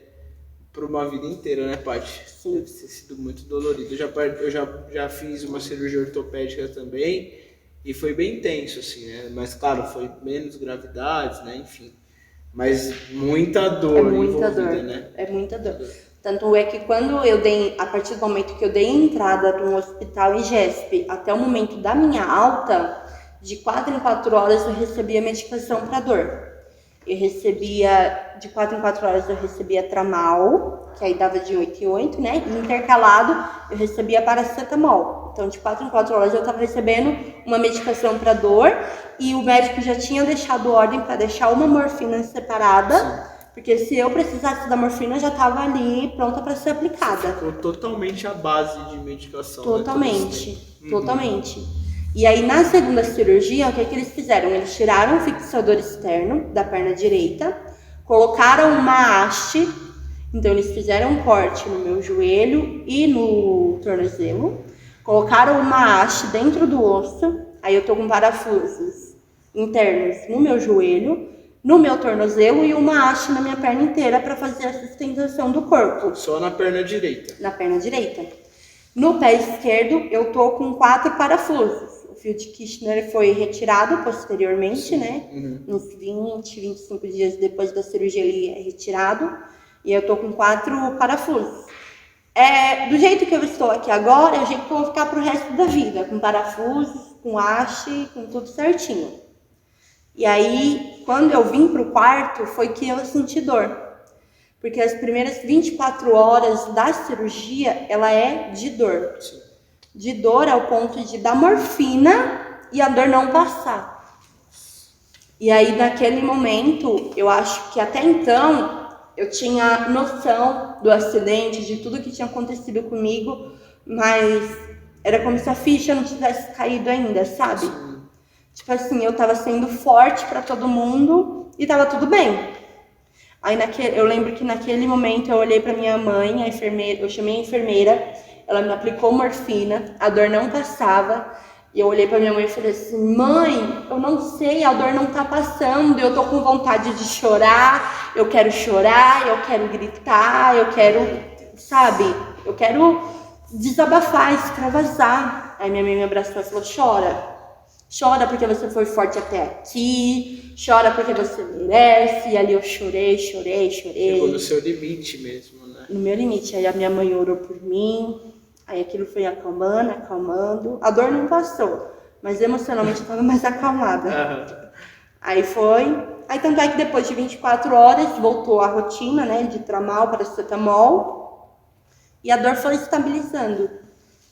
por uma vida inteira, né, Paty? Sim. Deve ter sido muito dolorido. Eu já fiz uma cirurgia ortopédica também e foi bem intenso, assim, né? Mas claro, foi menos gravidades, né? Enfim. Mas muita dor envolvida, né? É muita dor. Tanto é que quando eu dei, a partir do momento que eu dei entrada no hospital IGESP até o momento da minha alta, de 4 em 4 horas eu recebia medicação para dor. Eu recebia, de 4 em 4 horas eu recebia Tramal, que aí dava de 8 em 8, né? E intercalado eu recebia paracetamol. Então de 4 em 4 horas eu estava recebendo uma medicação para dor e o médico já tinha deixado ordem para deixar uma morfina separada. Sim. Porque se eu precisasse da morfina, já estava ali pronta para ser aplicada. Ficou totalmente à base de medicação. Totalmente, né? Totalmente. E aí, na segunda cirurgia, o que é que eles fizeram? Eles tiraram o fixador externo da perna direita, colocaram uma haste. Então, eles fizeram um corte no meu joelho e no tornozelo. Colocaram uma haste dentro do osso. Aí, eu tô com parafusos internos no meu joelho, no meu tornozelo e uma haste na minha perna inteira para fazer a sustentação do corpo. Só na perna direita? Na perna direita. No pé esquerdo, eu tô com 4 parafusos. O fio de Kirchner foi retirado posteriormente, sim, né? Uhum. Uns 20, 25 dias depois da cirurgia ele é retirado. E eu tô com 4 parafusos. Do jeito que eu estou aqui agora, é o jeito que eu vou ficar pro resto da vida. Com parafusos, com haste, com tudo certinho. E aí, quando eu vim pro quarto, foi que eu senti dor. Porque as primeiras 24 horas da cirurgia, ela é de dor. Sim. De dor ao ponto de dar morfina e a dor não passar. E aí, naquele momento, eu acho que até então, eu tinha noção do acidente, de tudo que tinha acontecido comigo, mas era como se a ficha não tivesse caído ainda, sabe? Sim. Tipo assim, eu tava sendo forte pra todo mundo e tava tudo bem. Aí eu lembro que naquele momento eu olhei pra minha mãe, a enfermeira, eu chamei a enfermeira, ela me aplicou morfina, a dor não passava. E eu olhei pra minha mãe e falei assim, mãe, eu não sei, a dor não tá passando, eu tô com vontade de chorar, eu quero gritar, eu quero, sabe, eu quero desabafar, extravasar. Aí minha mãe me abraçou e falou, chora. Chora porque você foi forte até aqui, chora porque você merece. E ali eu chorei. Chegou no seu limite mesmo, né? No meu limite. Aí a minha mãe orou por mim, aí aquilo foi acalmando. A dor não passou, mas emocionalmente eu tava mais acalmada. Uhum. Aí tanto é que depois de 24 horas voltou a rotina, né, de Tramal, paracetamol, e a dor foi estabilizando.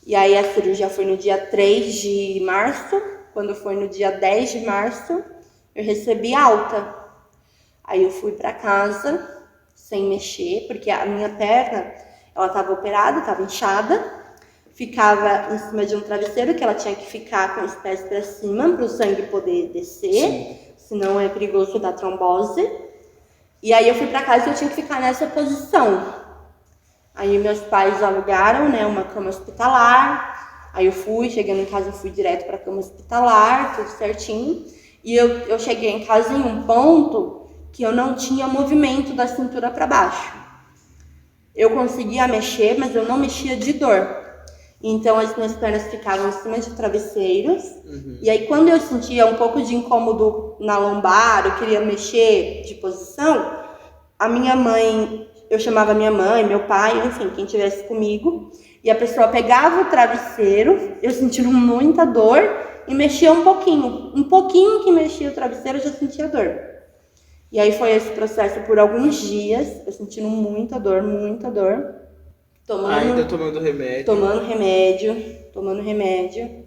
E aí a cirurgia foi no dia 3 de março. Quando foi no dia 10 de março, eu recebi alta. Aí eu fui para casa sem mexer, porque a minha perna, ela estava operada, estava inchada, ficava em cima de um travesseiro que ela tinha que ficar com os pés para cima para o sangue poder descer, sim, senão é perigoso dar trombose. E aí eu fui para casa e eu tinha que ficar nessa posição. Aí meus pais alugaram, né, uma cama hospitalar. Aí chegando em casa, eu fui direto para a cama hospitalar, tudo certinho. E eu cheguei em casa em um ponto que eu não tinha movimento da cintura para baixo. Eu conseguia mexer, mas eu não mexia de dor. Então as minhas pernas ficavam em cima de travesseiros. E aí quando eu sentia um pouco de incômodo na lombar, eu queria mexer de posição, a minha mãe, eu chamava minha mãe, meu pai, enfim, quem estivesse comigo, e a pessoa pegava o travesseiro, eu sentindo muita dor, e mexia um pouquinho que mexia o travesseiro, eu já sentia dor. E aí foi esse processo por alguns dias, eu sentindo muita dor, Ainda tomando remédio. Tomando remédio.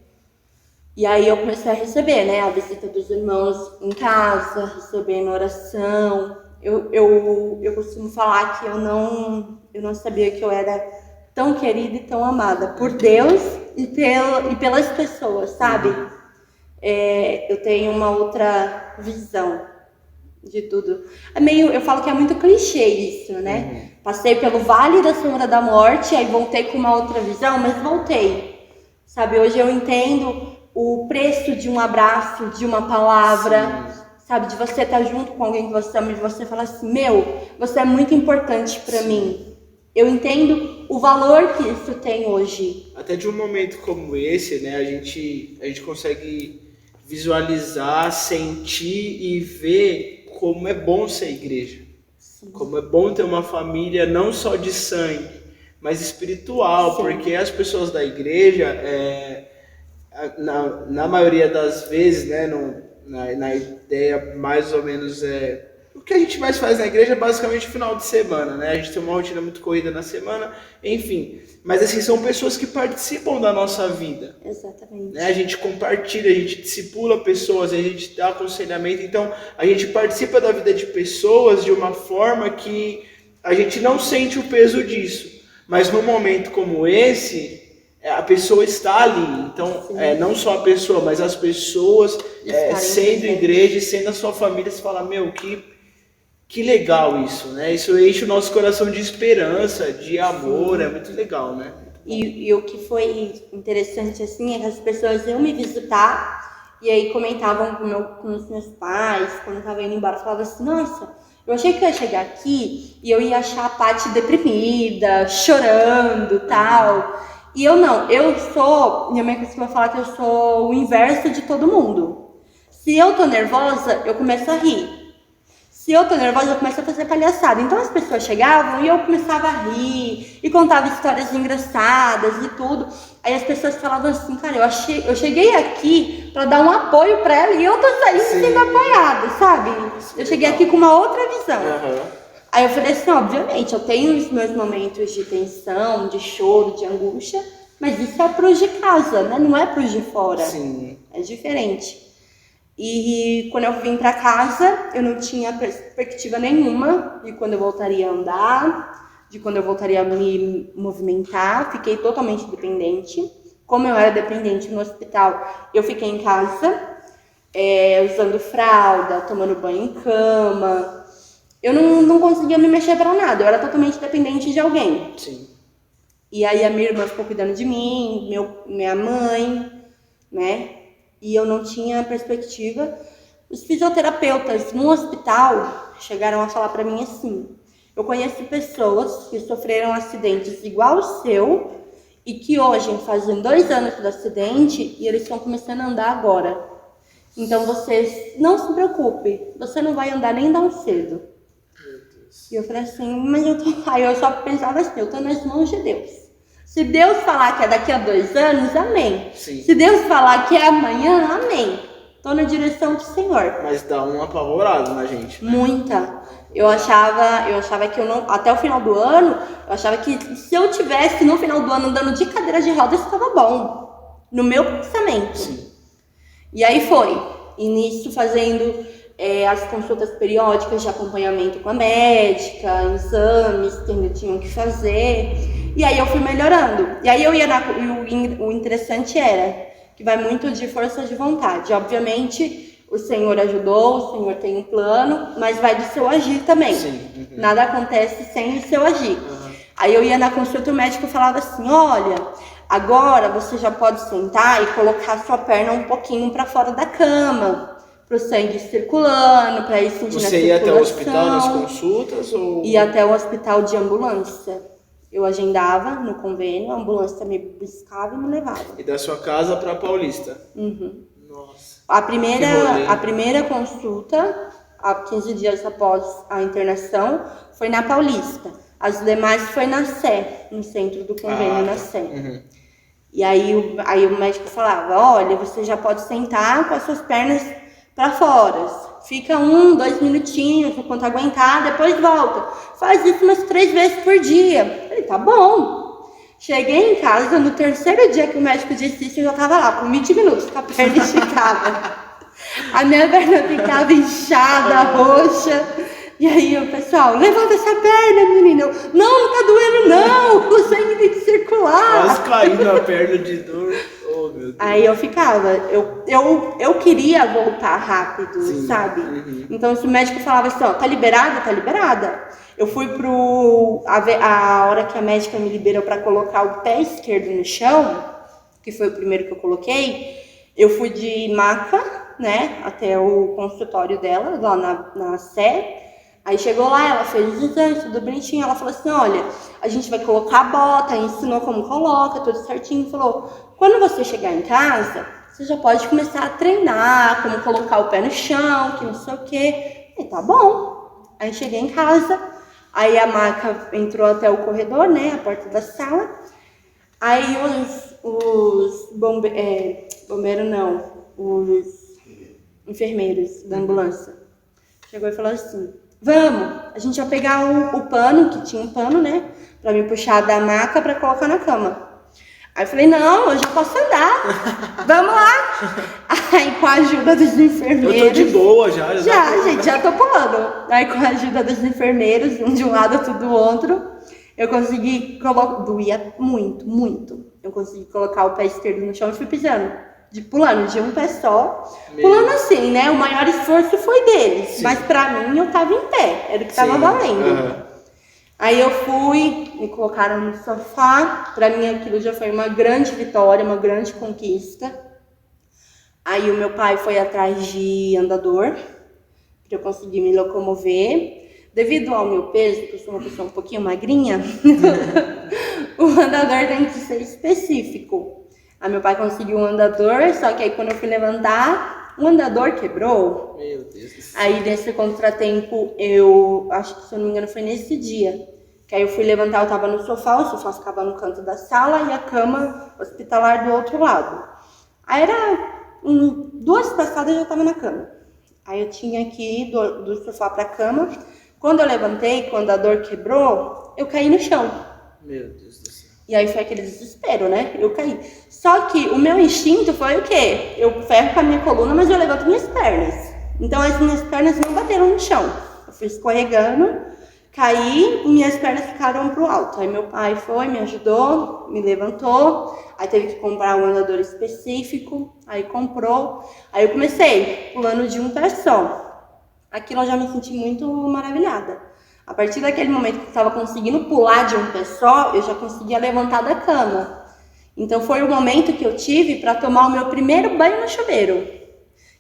E aí eu comecei a receber, né, a visita dos irmãos em casa, recebendo oração. Eu costumo falar que eu não sabia que eu era tão querida e tão amada por Deus e pelas pessoas, sabe? Eu tenho uma outra visão de tudo. Eu falo que é muito clichê isso, né? Passei pelo vale da sombra da morte, aí voltei com uma outra visão, mas voltei. Sabe, hoje eu entendo o preço de um abraço, de uma palavra, sabe, de você estar junto com alguém que você ama e você falar assim, você é muito importante pra mim. Eu entendo o valor que isso tem hoje. Até de um momento como esse, né, a gente consegue visualizar, sentir e ver como é bom ser igreja. Sim. Como é bom ter uma família não só de sangue, mas espiritual. Sim. Porque as pessoas da igreja, na maioria das vezes, né, na ideia mais ou menos, o que a gente mais faz na igreja é basicamente final de semana, né? A gente tem uma rotina muito corrida na semana, enfim. Mas assim, são pessoas que participam da nossa vida. Exatamente. Né? A gente compartilha, a gente discipula pessoas, a gente dá aconselhamento. Então, a gente participa da vida de pessoas de uma forma que a gente não sente o peso disso. Mas num momento como esse, a pessoa está ali. Então, não só a pessoa, mas as pessoas sendo igreja, sendo a sua família, você fala, que legal isso, né? Isso enche o nosso coração de esperança, de amor, é muito legal, né? E o que foi interessante, assim, é que as pessoas iam me visitar e aí comentavam com os meus pais, quando eu tava indo embora, falavam assim, nossa, eu achei que eu ia chegar aqui e eu ia achar a Paty deprimida, chorando e tal. E eu não, minha mãe costuma falar que eu sou o inverso de todo mundo. Se eu tô nervosa, eu começo a rir. Se eu tô nervosa, eu começo a fazer palhaçada. Então as pessoas chegavam e eu começava a rir e contava histórias engraçadas e tudo. Aí as pessoas falavam assim, cara, eu cheguei aqui pra dar um apoio pra ela e eu tô saindo sendo apoiada, sabe? Eu cheguei aqui com uma outra visão. Aí eu falei assim, obviamente, eu tenho os meus momentos de tensão, de choro, de angústia, mas isso é pros de casa, né? Não é pros de fora. Sim. É diferente. E quando eu vim para casa, eu não tinha perspectiva nenhuma de quando eu voltaria a andar, de quando eu voltaria a me movimentar. Fiquei totalmente dependente. Como eu era dependente no hospital, eu fiquei em casa, usando fralda, tomando banho em cama. Eu não conseguia me mexer para nada, eu era totalmente dependente de alguém. Sim. E aí a minha irmã ficou cuidando de mim, minha mãe, né? E eu não tinha perspectiva. Os fisioterapeutas no hospital chegaram a falar para mim assim, eu conheço pessoas que sofreram acidentes igual ao seu e que hoje fazem 2 anos do acidente e eles estão começando a andar agora. Então você não se preocupe, você não vai andar nem tão cedo. E eu falei assim, mas aí eu só pensava assim, eu tô nas mãos de Deus. Se Deus falar que é daqui a 2 anos, amém. Sim. Se Deus falar que é amanhã, amém. Tô na direção do Senhor. Mas dá um apavorado na gente. Muita. Eu achava que eu não, até o final do ano, eu achava que se eu tivesse no final do ano andando de cadeira de rodas, estava bom. No meu pensamento. Sim. E aí foi. Início fazendo as consultas periódicas de acompanhamento com a médica, exames que ainda tinham que fazer. E aí eu fui melhorando. E aí o interessante era que vai muito de força de vontade. Obviamente, o Senhor ajudou, o Senhor tem um plano, mas vai do seu agir também. Sim. Nada acontece sem o seu agir. Aí eu ia na consulta e o médico falava assim, olha, agora você já pode sentar e colocar sua perna um pouquinho para fora da cama, para o sangue circulando, para ir sentindo a circulação. Você ia até o hospital nas consultas? Ou... Ia até o hospital de ambulância. Eu agendava no convênio, a ambulância me buscava e me levava. E da sua casa pra Paulista? Uhum. Nossa. A Que rolê. primeira consulta, há 15 dias após a internação, foi na Paulista. As demais foi na Sé, no centro do convênio, na Sé. Uhum. E aí o médico falava, olha, você já pode sentar com as suas pernas para fora. Fica 1, 2 minutinhos, enquanto aguentar, depois volta. Faz isso umas 3 vezes por dia. Eu falei, tá bom. Cheguei em casa, no terceiro dia que o médico disse isso, eu já tava lá, com 20 minutos, com a perna esticada. A minha perna ficava inchada, roxa. E aí o pessoal, levanta essa perna, menina. Eu, não tá doendo não, o sangue tem que circular. Quase caí na perna de dor. Oh, meu Deus. Aí eu ficava, eu queria voltar rápido, Sim. sabe? Uhum. Então se o médico falava assim, ó, tá liberada? Tá liberada. Eu fui a hora que a médica me liberou pra colocar o pé esquerdo no chão, que foi o primeiro que eu coloquei, eu fui de maca, né, até o consultório dela, lá na Sé. Aí chegou lá, ela fez os exames, tudo bonitinho. Ela falou assim, olha, a gente vai colocar a bota, ensinou como coloca, tudo certinho. Falou, quando você chegar em casa, você já pode começar a treinar, como colocar o pé no chão, que não sei o quê. E tá bom. Aí cheguei em casa, aí a maca entrou até o corredor, né, a porta da sala. Aí os bombeiros não, os enfermeiros da ambulância chegou e falou assim, vamos, a gente vai pegar o pano, que tinha um pano, né, pra me puxar da maca pra colocar na cama. Aí eu falei, não, eu já posso andar, vamos lá. Aí com a ajuda dos enfermeiros... Eu tô de boa já. Já, gente, já tô pulando. Aí com a ajuda dos enfermeiros, um de um lado, outro do outro, eu consegui colocar... Doía muito, muito. Eu consegui colocar o pé esquerdo no chão e fui pisando. Pulando de um pé só. Pulando assim, né? O maior esforço foi deles. Sim. Mas pra mim, eu tava em pé. Era o que tava valendo. Uhum. Aí eu fui, me colocaram no sofá. Pra mim, aquilo já foi uma grande vitória, uma grande conquista. Aí o meu pai foi atrás de andador, pra eu conseguir me locomover. Devido ao meu peso, que eu sou uma pessoa um pouquinho magrinha, o andador tem que ser específico. Aí meu pai conseguiu um andador, só que aí quando eu fui levantar, o andador quebrou. Meu Deus do céu. Aí nesse contratempo, eu acho que se eu não me engano foi nesse dia, que aí eu fui levantar, eu tava no sofá, o sofá ficava no canto da sala e a cama hospitalar do outro lado. Aí era 2 passadas eu já tava na cama. Aí eu tinha que ir do sofá pra cama. Quando eu levantei, quando a dor quebrou, eu caí no chão. Meu Deus do céu. E aí foi aquele desespero, né? Eu caí. Só que o meu instinto foi o quê? Eu ferro com a minha coluna, mas eu levanto minhas pernas. Então as minhas pernas não bateram no chão. Eu fui escorregando, caí e minhas pernas ficaram pro alto. Aí meu pai foi, me ajudou, me levantou. Aí teve que comprar um andador específico. Aí comprou. Aí eu comecei pulando de um pé só. Aquilo eu já me senti muito maravilhada. A partir daquele momento que eu estava conseguindo pular de um pé só, eu já conseguia levantar da cama. Então foi o momento que eu tive para tomar o meu primeiro banho no chuveiro.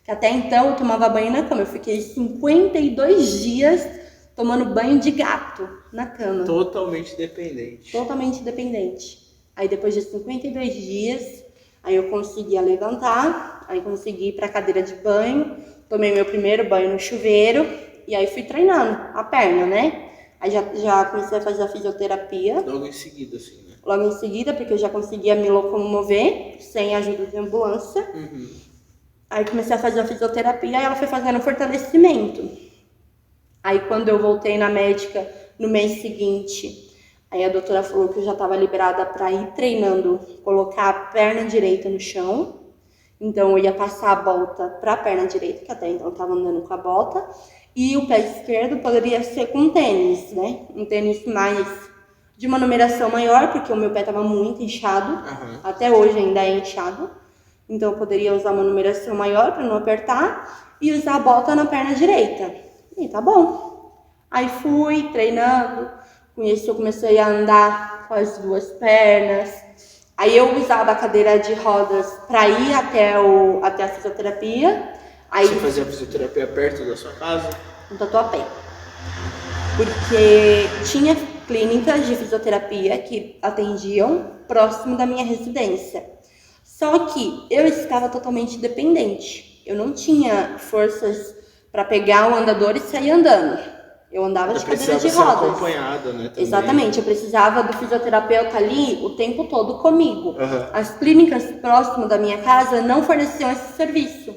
Que até então eu tomava banho na cama. Eu fiquei 52 dias tomando banho de gato na cama. Totalmente dependente. Totalmente dependente. Aí depois de 52 dias, aí eu conseguia levantar, aí consegui ir para a cadeira de banho, tomei meu primeiro banho no chuveiro. E aí fui treinando a perna, né? Aí já comecei a fazer a fisioterapia. Logo em seguida, assim, né? Logo em seguida, porque eu já conseguia me locomover sem a ajuda de ambulância. Uhum. Aí comecei a fazer a fisioterapia e ela foi fazendo fortalecimento. Aí quando eu voltei na médica no mês seguinte, aí a doutora falou que eu já estava liberada para ir treinando, colocar a perna direita no chão. Então eu ia passar a bota para a perna direita, que até então eu estava andando com a bota. E o pé esquerdo poderia ser com tênis, né? Um tênis mais de uma numeração maior, porque o meu pé estava muito inchado. Uhum. Até hoje ainda é inchado. Então eu poderia usar uma numeração maior para não apertar e usar a bota na perna direita. E tá bom. Aí fui treinando. Com isso eu comecei a andar com as 2 pernas. Aí eu usava a cadeira de rodas para ir até a fisioterapia. Aí, você fazia a fisioterapia perto da sua casa? No Tatuapé. Porque tinha clínicas de fisioterapia que atendiam próximo da minha residência. Só que eu estava totalmente dependente. Eu não tinha forças para pegar o andador e sair andando. Eu andava de cadeira de rodas. Acompanhada, né? Também. Exatamente, eu precisava do fisioterapeuta ali o tempo todo comigo. As clínicas próximas da minha casa não forneciam esse serviço.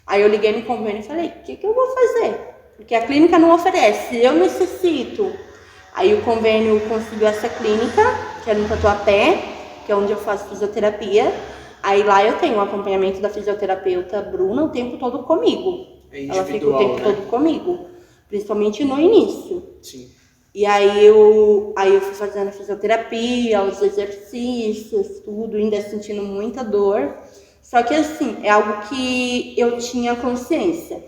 Aí eu liguei no convênio e falei, o que eu vou fazer? Porque a clínica não oferece, eu necessito. Aí o convênio conseguiu essa clínica, que é no Tatuapé, que é onde eu faço fisioterapia. Aí lá eu tenho o acompanhamento da fisioterapeuta Bruna o tempo todo comigo. Ela fica o tempo todo comigo, principalmente no início. Sim. E aí eu fui fazendo a fisioterapia, os exercícios, tudo, ainda sentindo muita dor. Só que assim, é algo que eu tinha consciência.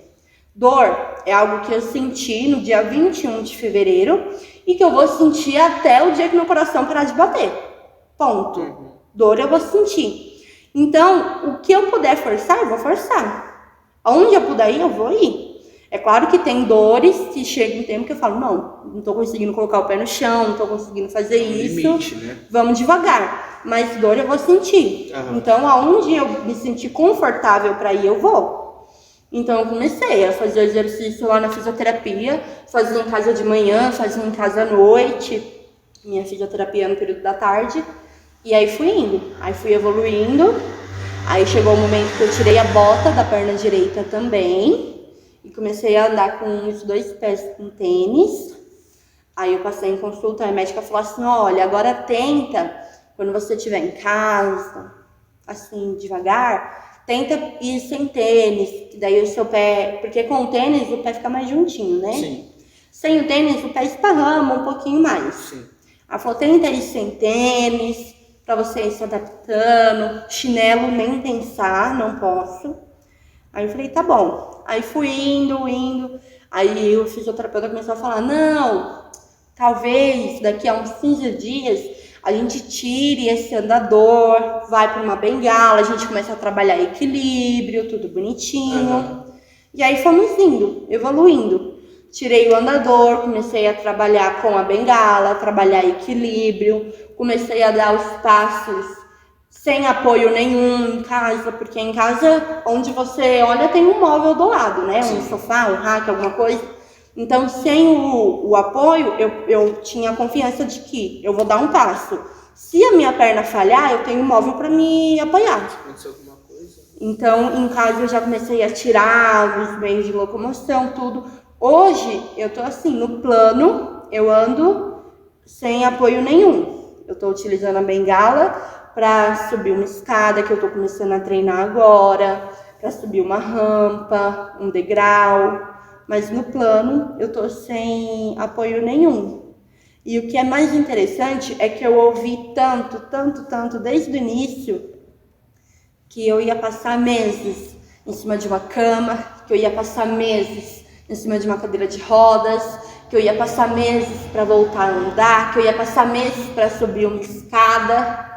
Dor é algo que eu senti no dia 21 de fevereiro e que eu vou sentir até o dia que meu coração parar de bater. Ponto. Dor eu vou sentir. Então, o que eu puder forçar, eu vou forçar. Aonde eu puder ir, eu vou ir. É claro que tem dores que chega um tempo que eu falo, não tô conseguindo colocar o pé no chão, não tô conseguindo fazer isso. Limite, né? Vamos devagar. Mas dor eu vou sentir. Então, aonde eu me sentir confortável para ir, eu vou. Então, eu comecei a fazer exercício lá na fisioterapia, fazia em casa de manhã, fazia em casa à noite, minha fisioterapia no período da tarde. E aí fui indo, aí fui evoluindo, aí chegou o momento que eu tirei a bota da perna direita também e comecei a andar com os 2 pés com tênis. Aí eu passei em consulta, a médica falou assim, olha, agora tenta, quando você estiver em casa, assim, devagar, tenta ir sem tênis, que daí o seu pé, porque com o tênis o pé fica mais juntinho, né? Sim. Sem o tênis o pé esparrama um pouquinho mais. Sim. Ela falou, tenta ir sem tênis, para você ir se adaptando, chinelo nem pensar, não posso. Aí eu falei, tá bom. Aí fui indo, aí o fisioterapeuta começou a falar, não, talvez daqui a uns 15 dias a gente tire esse andador, vai para uma bengala, a gente começa a trabalhar equilíbrio, tudo bonitinho. E aí fomos indo, evoluindo. Tirei o andador, comecei a trabalhar com a bengala, trabalhar equilíbrio, comecei a dar os passos sem apoio nenhum em casa, porque em casa, onde você olha, tem um móvel do lado, né? Um sofá, um rack, alguma coisa. Então, sem o apoio, eu tinha a confiança de que eu vou dar um passo. Se a minha perna falhar, eu tenho um móvel para me apoiar. Aconteceu alguma coisa? Então, em casa, eu já comecei a tirar os meios de locomoção, tudo. Hoje, eu tô assim, no plano, eu ando sem apoio nenhum. Eu tô utilizando a bengala para subir uma escada, que eu tô começando a treinar agora, para subir uma rampa, um degrau. Mas no plano, eu tô sem apoio nenhum. E o que é mais interessante é que eu ouvi tanto, desde o início, que eu ia passar meses em cima de uma cama, que eu ia passar meses em cima de uma cadeira de rodas, que eu ia passar meses para voltar a andar, que eu ia passar meses para subir uma escada.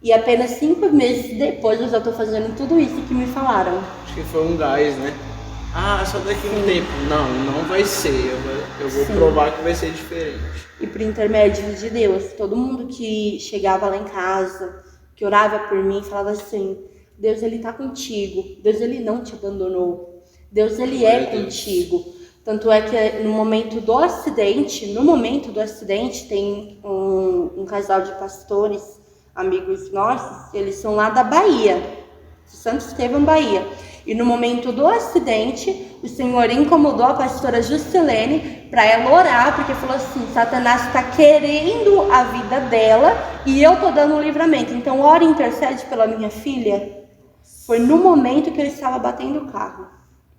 E apenas 5 meses depois eu já estou fazendo tudo isso que me falaram. Acho que foi um gás, né? Ah, só daqui a um tempo. Não vai ser. Eu vou provar que vai ser diferente. E por intermédio de Deus, todo mundo que chegava lá em casa, que orava por mim, falava assim, Deus, Ele tá contigo. Deus, Ele não te abandonou. Deus, Ele é contigo. Tanto é que no momento do acidente, tem um casal de pastores, amigos nossos, eles são lá da Bahia, de Santo Estevão, Bahia. E no momento do acidente, o Senhor incomodou a pastora Juscelene para ela orar, porque falou assim, Satanás está querendo a vida dela e eu tô dando um livramento. Então ora e intercede pela minha filha. Foi no momento que eu estava batendo o carro.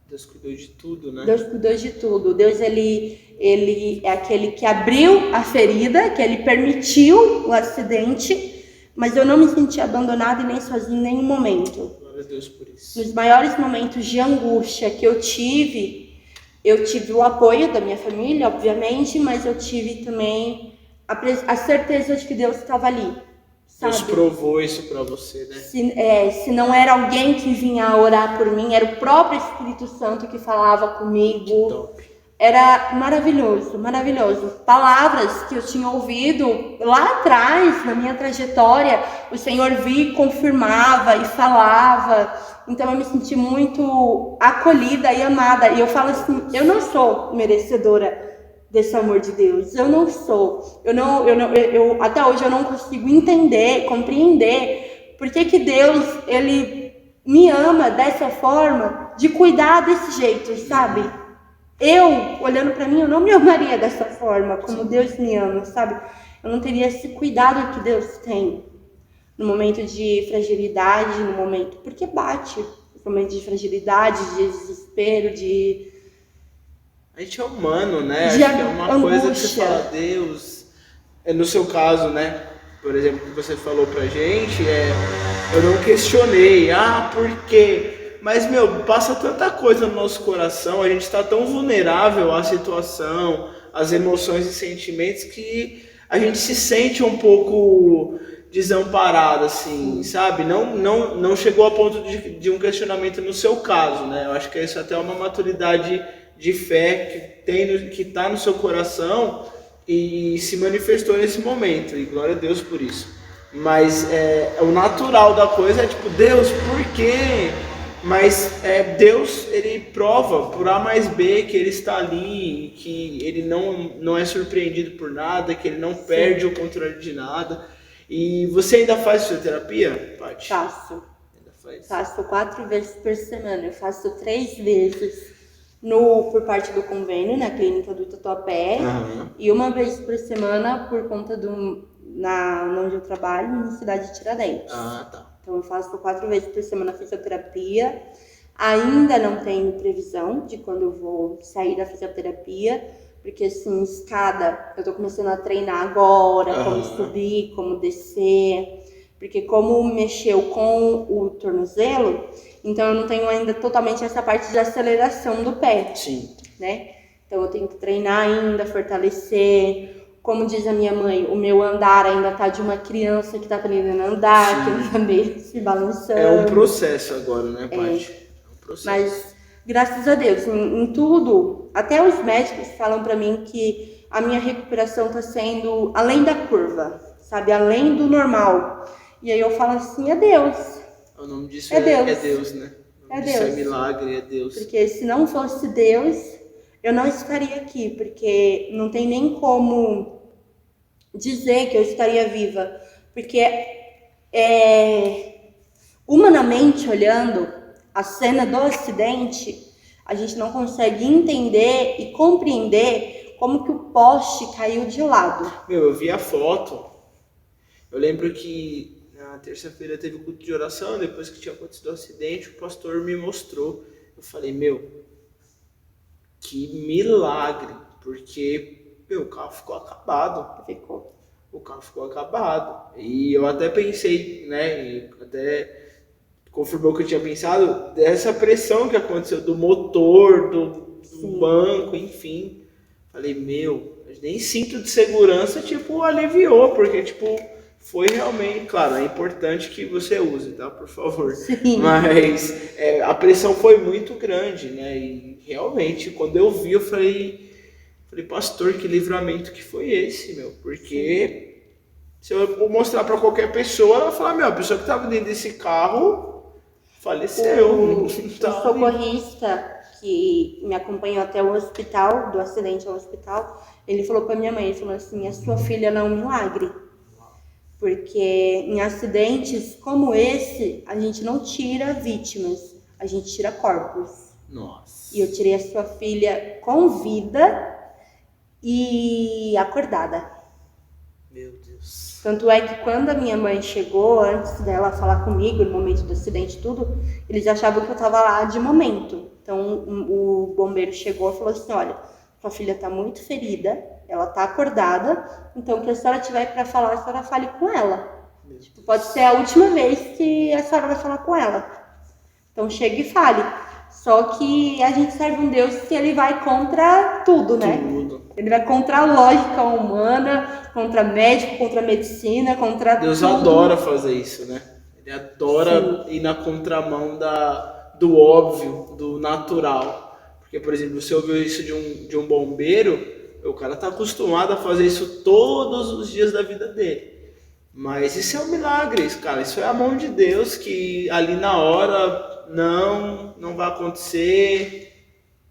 Deus cuidou de tudo, né? Deus cuidou de tudo. Deus, ele é aquele que abriu a ferida, que Ele permitiu o acidente, mas eu não me senti abandonada e nem sozinha em nenhum momento. Glória a Deus por isso. Nos maiores momentos de angústia que eu tive o apoio da minha família, obviamente, mas eu tive também a certeza de que Deus estava ali. Sabe? Deus provou isso pra você, né? Se não era alguém que vinha orar por mim, era o próprio Espírito Santo que falava comigo. Top. era maravilhoso, maravilhoso. Palavras que eu tinha ouvido lá atrás, na minha trajetória, o Senhor via e confirmava e falava. Então eu me senti muito acolhida e amada. E eu falo assim, eu não sou merecedora desse amor de Deus. Eu não sou. Até hoje eu não consigo entender, compreender por que Deus, ele me ama dessa forma, de cuidar desse jeito, sabe? Eu, olhando pra mim, eu não me amaria dessa forma, como Deus me ama, sabe? Eu não teria esse cuidado que Deus tem no momento de fragilidade, no momento... Porque bate, no momento de fragilidade, de desespero, de... A gente é humano, né? De Acho que é uma coisa que você angústia. fala, Deus... No seu caso, né? Por exemplo, que você falou pra gente, eu não questionei, por quê? Mas, passa tanta coisa no nosso coração, a gente está tão vulnerável à situação, às emoções e sentimentos, que a gente se sente um pouco desamparado, assim, sabe? Não chegou a ponto de um questionamento no seu caso, né? Eu acho que isso até é uma maturidade de fé que está no seu coração e se manifestou nesse momento, e glória a Deus por isso. Mas o natural da coisa é tipo, Deus, por quê? Mas Deus, ele prova por A mais B que ele está ali, que ele não é surpreendido por nada, que ele não perde o controle de nada. E você ainda faz fisioterapia, Paty? Faço. Ainda faz? Faço 4 vezes por semana. Eu faço 3 vezes por parte do convênio, na clínica do Tatuapé, e 1 vez por semana por conta onde eu trabalho, na cidade de Tiradentes. Tá. Então eu faço 4 vezes por semana fisioterapia. Ainda não tenho previsão de quando eu vou sair da fisioterapia, porque assim, escada, eu tô começando a treinar agora, como subir, como descer, porque como mexeu com o tornozelo, então eu não tenho ainda totalmente essa parte de aceleração do pé. Sim. Né? Então eu tenho que treinar ainda, fortalecer. Como diz a minha mãe, o meu andar ainda tá de uma criança que tá aprendendo a andar, que não tá meio se balançando. É um processo agora, né, Paty? É um processo. Mas, graças a Deus, em tudo, até os médicos falam pra mim que a minha recuperação tá sendo além da curva, sabe? Além do normal. E aí eu falo assim, é Deus. O nome disso é Deus. É Deus, né? O nome disso Deus. é milagre, é Deus. Porque se não fosse Deus, eu não estaria aqui, porque não tem nem como dizer que eu estaria viva, porque humanamente olhando a cena do acidente, a gente não consegue entender e compreender como que o poste caiu de lado. Eu vi a foto, eu lembro que na terça-feira teve o culto de oração, depois que tinha acontecido o acidente, o pastor me mostrou, eu falei, que milagre, porque, o carro ficou acabado. O carro ficou acabado. E eu até pensei, né, e até confirmou o que eu tinha pensado, dessa pressão que aconteceu do motor, do banco, enfim. Falei, nem cinto de segurança, aliviou, porque, foi realmente, claro, é importante que você use, tá, por favor. Sim. Mas a pressão foi muito grande, né, e realmente, quando eu vi, eu falei, pastor, que livramento que foi esse, porque se eu mostrar para qualquer pessoa, ela vai falar, a pessoa que estava dentro desse carro faleceu. O socorrista que me acompanhou até o hospital, do acidente ao hospital, ele falou para minha mãe, ele falou assim, a sua filha não é um milagre. Porque em acidentes como esse, a gente não tira vítimas, a gente tira corpos. Nossa. E eu tirei a sua filha com vida e acordada. Meu Deus. Tanto é que quando a minha mãe chegou, antes dela falar comigo, no momento do acidente e tudo, eles achavam que eu tava lá de momento. Então o bombeiro chegou e falou assim, olha, sua filha tá muito ferida, ela tá acordada, então que a senhora tiver para falar, a senhora fale com ela. Pode ser a última vez que a senhora vai falar com ela. Então chegue e fale. Só que a gente serve um Deus que ele vai contra tudo, né? Tudo. Ele vai contra a lógica humana, contra médico, contra medicina, contra Deus tudo. adora fazer isso, né? Ele adora ir na contramão do óbvio, do natural. Porque, por exemplo, você ouviu isso de um bombeiro, o cara tá acostumado a fazer isso todos os dias da vida dele. Mas isso é um milagre, cara. Isso é a mão de Deus que ali na hora não vai acontecer.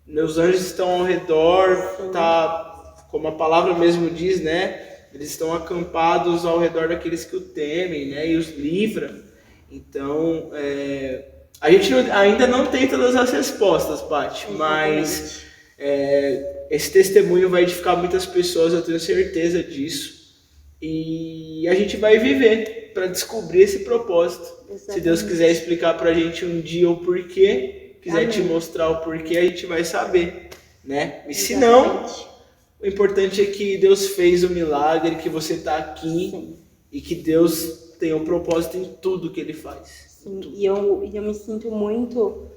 Meus anjos estão ao redor, tá, como a palavra mesmo diz, né? Eles estão acampados ao redor daqueles que o temem, né? E os livra. Então, a gente ainda não tem todas as respostas, Paty, mas esse testemunho vai edificar muitas pessoas, eu tenho certeza disso. E a gente vai viver para descobrir esse propósito. Exatamente. Se Deus quiser explicar pra gente um dia o porquê, quiser Amém. Te mostrar o porquê, a gente vai saber, né? E se não, o importante é que Deus fez o milagre, que você tá aqui Sim. e que Deus tem um propósito em tudo que Ele faz. Sim, e eu me sinto muito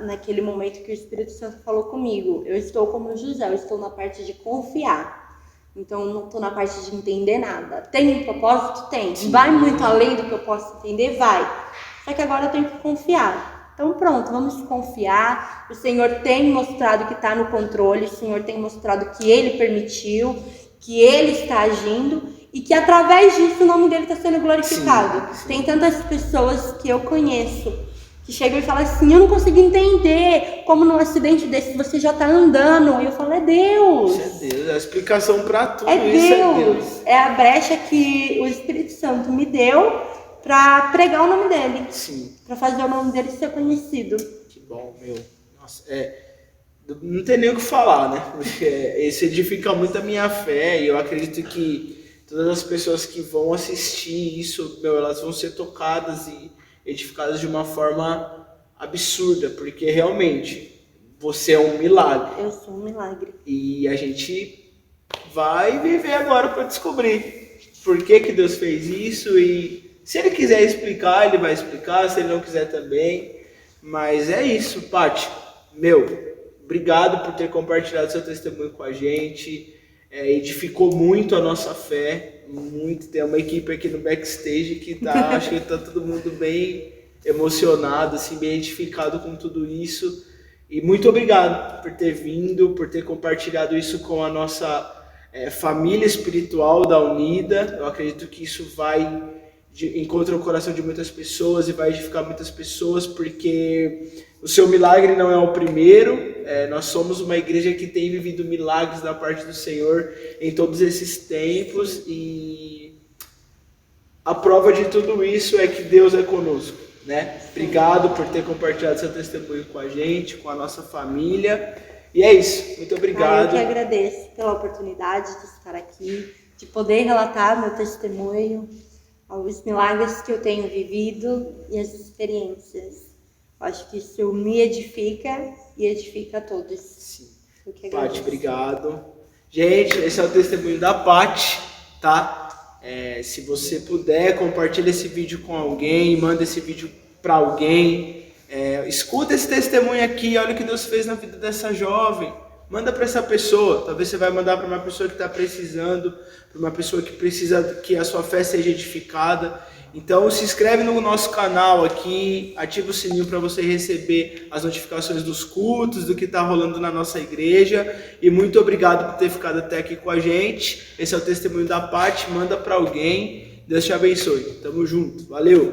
naquele momento que o Espírito Santo falou comigo. Eu estou como José, eu estou na parte de confiar. Então, não estou na parte de entender nada. Tem um propósito? Tem. Sim. Vai muito além do que eu posso entender? Vai. Só que agora eu tenho que confiar. Então, pronto, vamos confiar. O Senhor tem mostrado que está no controle. O Senhor tem mostrado que Ele permitiu, que Ele está agindo e que através disso o nome dEle está sendo glorificado. Sim. Tem tantas pessoas que eu conheço que chegam e falam assim, eu não consigo entender como num acidente desse você já tá andando. E eu falo, é Deus. Isso é Deus, é a explicação para tudo. Isso é Deus. É a brecha que o Espírito Santo me deu para pregar o nome dele. Sim. Para fazer o nome dele ser conhecido. Que bom, meu. Nossa, não tem nem o que falar, né? Isso edifica muito a minha fé e eu acredito que todas as pessoas que vão assistir isso, meu, elas vão ser tocadas e edificadas de uma forma absurda, porque realmente você é um milagre. Eu sou um milagre. E a gente vai viver agora para descobrir por que Deus fez isso e se Ele quiser explicar, Ele vai explicar, se Ele não quiser também. Mas é isso, Paty. Obrigado por ter compartilhado seu testemunho com a gente. Edificou muito a nossa fé. Muito, tem uma equipe aqui no backstage que acho que tá todo mundo bem emocionado, assim, bem edificado com tudo isso. E muito obrigado por ter vindo, por ter compartilhado isso com a nossa família espiritual da Unida. Eu acredito que isso vai encontrar o coração de muitas pessoas e vai edificar muitas pessoas, porque o seu milagre não é o primeiro. Nós somos uma igreja que tem vivido milagres da parte do Senhor em todos esses tempos e a prova de tudo isso é que Deus é conosco, né? Obrigado por ter compartilhado seu testemunho com a gente, com a nossa família. E é isso, muito obrigado. Eu que agradeço pela oportunidade de estar aqui, de poder relatar meu testemunho, os milagres que eu tenho vivido e as experiências. Acho que isso me edifica e edifica a todos. Sim. Paty, obrigado. Gente, esse é o testemunho da Paty, tá? Se você puder, compartilha esse vídeo com alguém, manda esse vídeo para alguém. Escuta esse testemunho aqui, olha o que Deus fez na vida dessa jovem. Manda para essa pessoa. Talvez você vai mandar para uma pessoa que está precisando, para uma pessoa que precisa que a sua fé seja edificada. Então se inscreve no nosso canal aqui, ativa o sininho para você receber as notificações dos cultos, do que está rolando na nossa igreja. E muito obrigado por ter ficado até aqui com a gente. Esse é o testemunho da Paty, manda para alguém. Deus te abençoe. Tamo junto. Valeu!